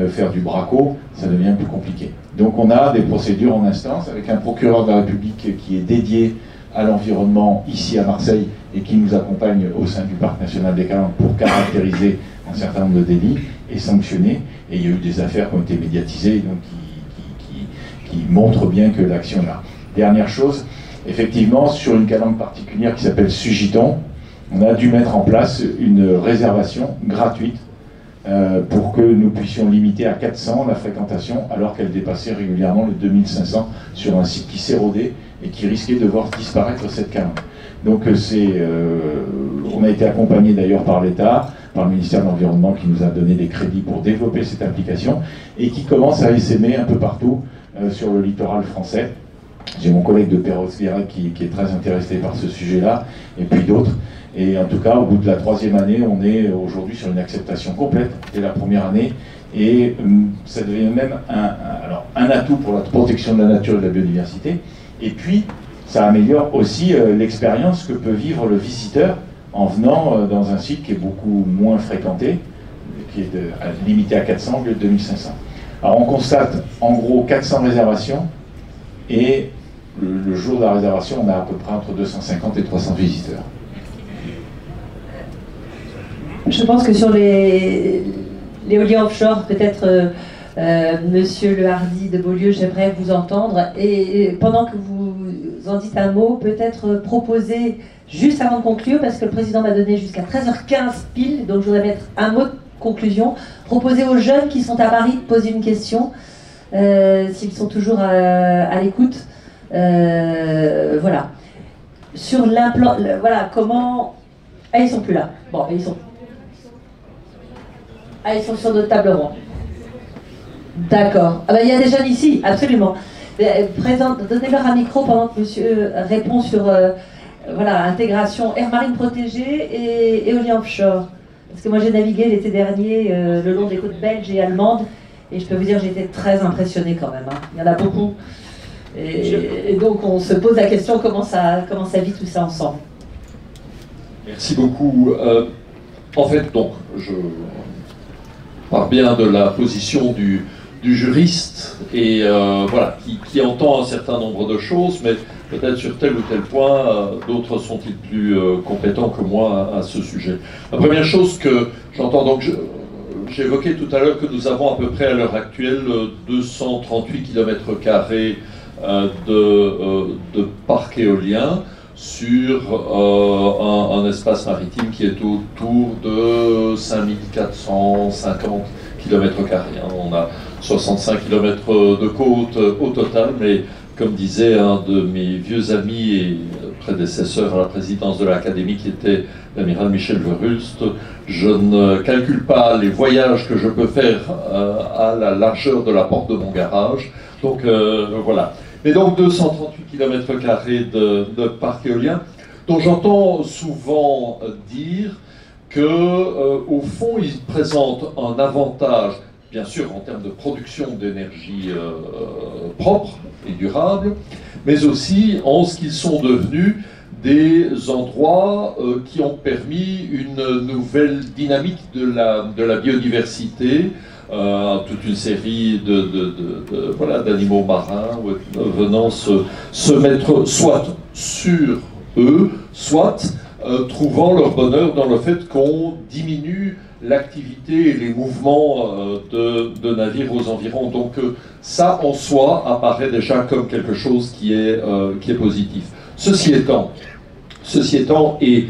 faire du braco, ça devient plus compliqué. Donc on a des procédures en instance avec un procureur de la République qui est dédié à l'environnement ici à Marseille et qui nous accompagne au sein du Parc national des Calanques pour caractériser un certain nombre de délits et sanctionner. Et il y a eu des affaires qui ont été médiatisées donc qui montrent bien que l'action est là. Dernière chose, effectivement, sur une calanque particulière qui s'appelle Sugiton, on a dû mettre en place une réservation gratuite pour que nous puissions limiter à 400 la fréquentation alors qu'elle dépassait régulièrement les 2500 sur un site qui s'érodait et qui risquait de voir disparaître cette calanque. Donc on a été accompagné d'ailleurs par l'État, par le ministère de l'Environnement qui nous a donné des crédits pour développer cette application et qui commence à essaimer un peu partout sur le littoral français. J'ai mon collègue de Perros-Guirec qui est très intéressé par ce sujet-là, et puis d'autres. Et en tout cas, au bout de la 3e année, on est aujourd'hui sur une acceptation complète dès la première année, et ça devient même un atout pour la protection de la nature et de la biodiversité. Et puis, ça améliore aussi l'expérience que peut vivre le visiteur en venant dans un site qui est beaucoup moins fréquenté, qui est limité à 400 au lieu de 2500. Alors on constate en gros 400 réservations, et le jour de la réservation, on a à peu près entre 250 et 300 visiteurs. Je pense que sur l'éolien offshore, peut-être Monsieur Le Hardy de Beaulieu, j'aimerais vous entendre. Et pendant que vous en dites un mot, peut-être proposer, juste avant de conclure, parce que le président m'a donné jusqu'à 13h15 pile, donc je voudrais mettre un mot de conclusion, proposer aux jeunes qui sont à Paris de poser une question, s'ils sont toujours à l'écoute. Voilà. Sur l'implant, voilà, comment... Ah, ils sont plus là. Bon, ils sont... Ah, ils sont sur notre table ronde. D'accord. Ah ben, il y a des jeunes ici, absolument. Donnez-leur un micro pendant que monsieur répond sur voilà, intégration air marine protégée et éolien offshore. Parce que moi j'ai navigué l'été dernier le long des côtes belges et allemandes, et je peux vous dire que j'étais très impressionnée quand même. Hein. Il y en a beaucoup. Et donc on se pose la question comment ça vit tout ça ensemble. Merci beaucoup. En fait, donc, je pars bien de la position du juriste et voilà, qui entend un certain nombre de choses, mais peut-être sur tel ou tel point, d'autres sont-ils plus compétents que moi à ce sujet. La première chose que j'entends, donc j'ai évoqué tout à l'heure que nous avons à peu près à l'heure actuelle 238 km² de parcs éoliens sur un espace maritime qui est autour de 5450 km². On a 65 km de côte au total, mais comme disait un de mes vieux amis et prédécesseur à la présidence de l'Académie, qui était l'amiral Michel Verhulst, je ne calcule pas les voyages que je peux faire à la largeur de la porte de mon garage. Donc voilà. Mais donc 238 km² de parcs éoliens, dont j'entends souvent dire que, au fond, ils présentent un avantage, bien sûr en termes de production d'énergie propre et durable, mais aussi en ce qu'ils sont devenus des endroits qui ont permis une nouvelle dynamique de la biodiversité, toute une série voilà, d'animaux marins venant se mettre soit sur eux, soit trouvant leur bonheur dans le fait qu'on diminue l'activité et les mouvements de navires aux environs. Donc ça, en soi, apparaît déjà comme quelque chose qui est positif. Ceci étant, et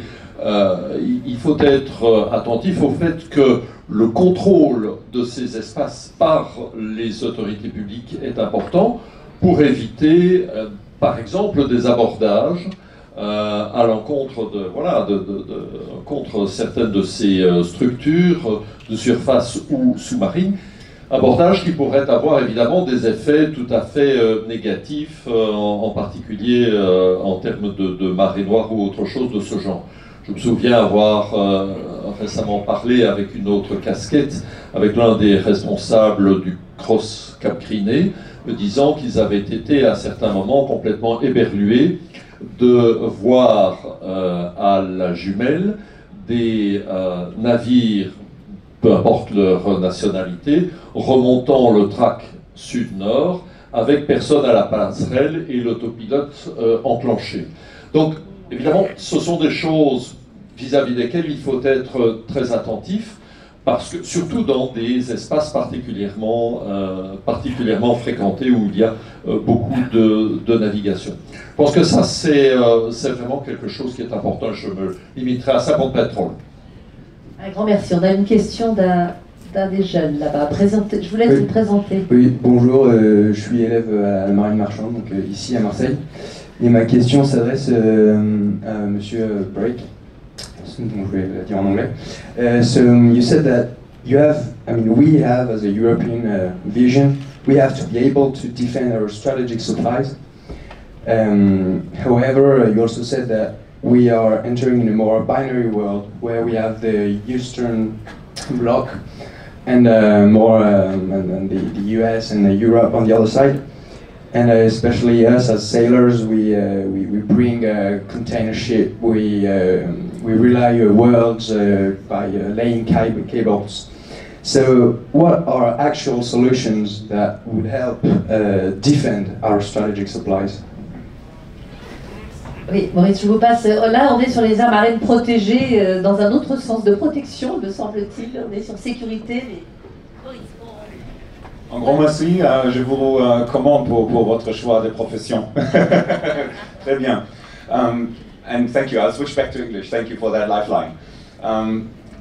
il faut être attentif au fait que le contrôle de ces espaces par les autorités publiques est important pour éviter, par exemple, des abordages à l'encontre contre certaines de ces structures de surface ou sous-marines, abordages qui pourraient avoir évidemment des effets tout à fait négatifs, en particulier en termes de marée noire ou autre chose de ce genre. Je me souviens avoir récemment parlé avec une autre casquette, avec l'un des responsables du Cross Cap Criné, me disant qu'ils avaient été à certains moments complètement éberlués de voir à la Jumelle des navires, peu importe leur nationalité, remontant le track sud-nord avec personne à la passerelle et l'autopilote enclenché. Donc, évidemment, ce sont des choses vis-à-vis desquelles il faut être très attentif, parce que, surtout dans des espaces particulièrement fréquentés où il y a beaucoup de navigation. Je pense que ça, c'est vraiment quelque chose qui est important. Je me limiterai à ça pour le pétrole. Un grand merci. On a une question d'un des jeunes là-bas. Je vous laisse vous présenter. Oui, bonjour, je suis élève à la Marine Marchande, donc ici à Marseille. Et ma question s'adresse à Monsieur Brake. Donc je vais la dire en anglais. So you said that we have as a European vision, we have to be able to defend our strategic supplies. However, you also said that we are entering in a more binary world where we have the Eastern Bloc and and the US and Europe on the other side. And especially us as sailors, we bring a container ship. We rely on worlds by laying cables. So, what are actual solutions that would help defend our strategic supplies? Oui, Maurice, je vous passe. Là, on est sur les aires marines protégées dans un autre sens de protection, me semble-t-il. On est sur sécurité, mais... Un grand merci, je vous commande pour votre choix de profession. Très bien. And thank you. I'll switch back to English. Thank you for that lifeline.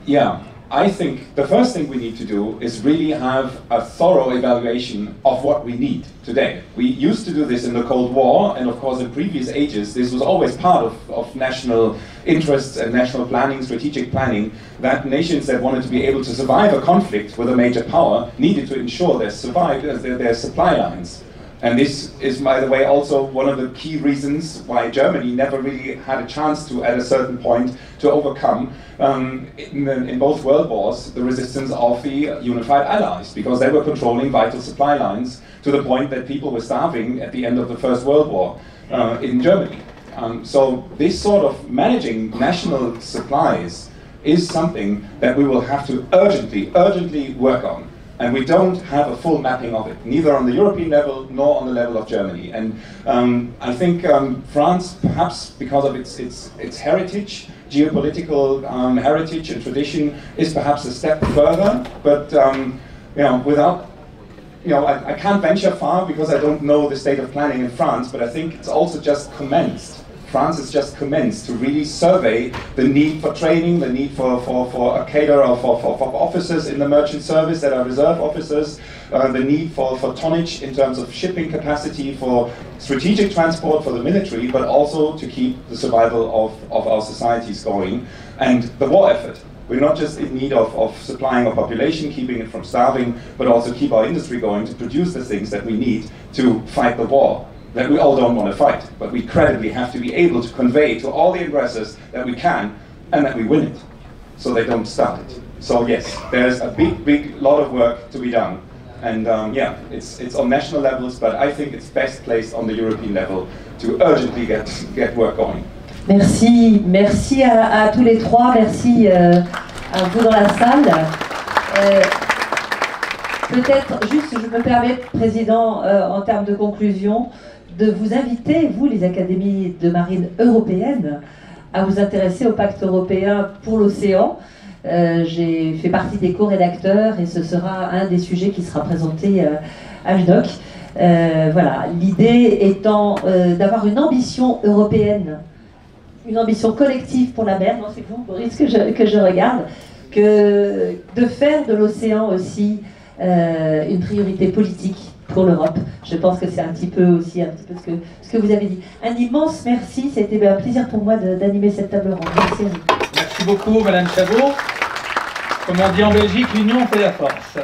Yeah, I think the first thing we need to do is really have a thorough evaluation of what we need today. We used to do this in the Cold War, and of course in previous ages this was always part of national interests and national planning, strategic planning, that nations that wanted to be able to survive a conflict with a major power needed to ensure their supply lines. And this is, by the way, also one of the key reasons why Germany never really had a chance to, at a certain point, to overcome, in both world wars, the resistance of the unified allies, because they were controlling vital supply lines to the point that people were starving at the end of the First World War in Germany. So this sort of managing national supplies is something that we will have to urgently work on. And we don't have a full mapping of it, neither on the European level nor on the level of Germany. And I think France, perhaps because of its heritage, geopolitical heritage and tradition, is perhaps a step further. But I can't venture far because I don't know the state of planning in France. But I think it's also just commenced. France has just commenced to really survey the need for training, the need for a cadre of officers in the merchant service that are reserve officers, the need for tonnage in terms of shipping capacity, for strategic transport for the military, but also to keep the survival of our societies going, and the war effort. We're not just in need of supplying our population, keeping it from starving, but also keep our industry going to produce the things that we need to fight the war that we all don't want to fight, but we credibly have to be able to convey to all the aggressors that we can and that we win it, so they don't start it. So yes, there's a big lot of work to be done, and yeah, it's on national levels, but I think it's best placed on the European level to urgently get work going. Merci à tous les trois, merci à vous dans la salle. Peut-être juste, je me permets, Président, en termes de conclusion, de vous inviter, vous, les académies de marine européennes, à vous intéresser au pacte européen pour l'océan. J'ai fait partie des co-rédacteurs et ce sera un des sujets qui sera présenté à l'UNOC. Voilà, l'idée étant d'avoir une ambition européenne, une ambition collective pour la mer, non, c'est vous, Boris, que je regarde, que de faire de l'océan aussi une priorité politique pour l'Europe. Je pense que c'est un petit peu ce que vous avez dit. Un immense merci, c'était un plaisir pour moi d'animer cette table ronde. Merci à vous. Merci beaucoup, Madame Chabot. Comme on dit en Belgique, l'union fait la force.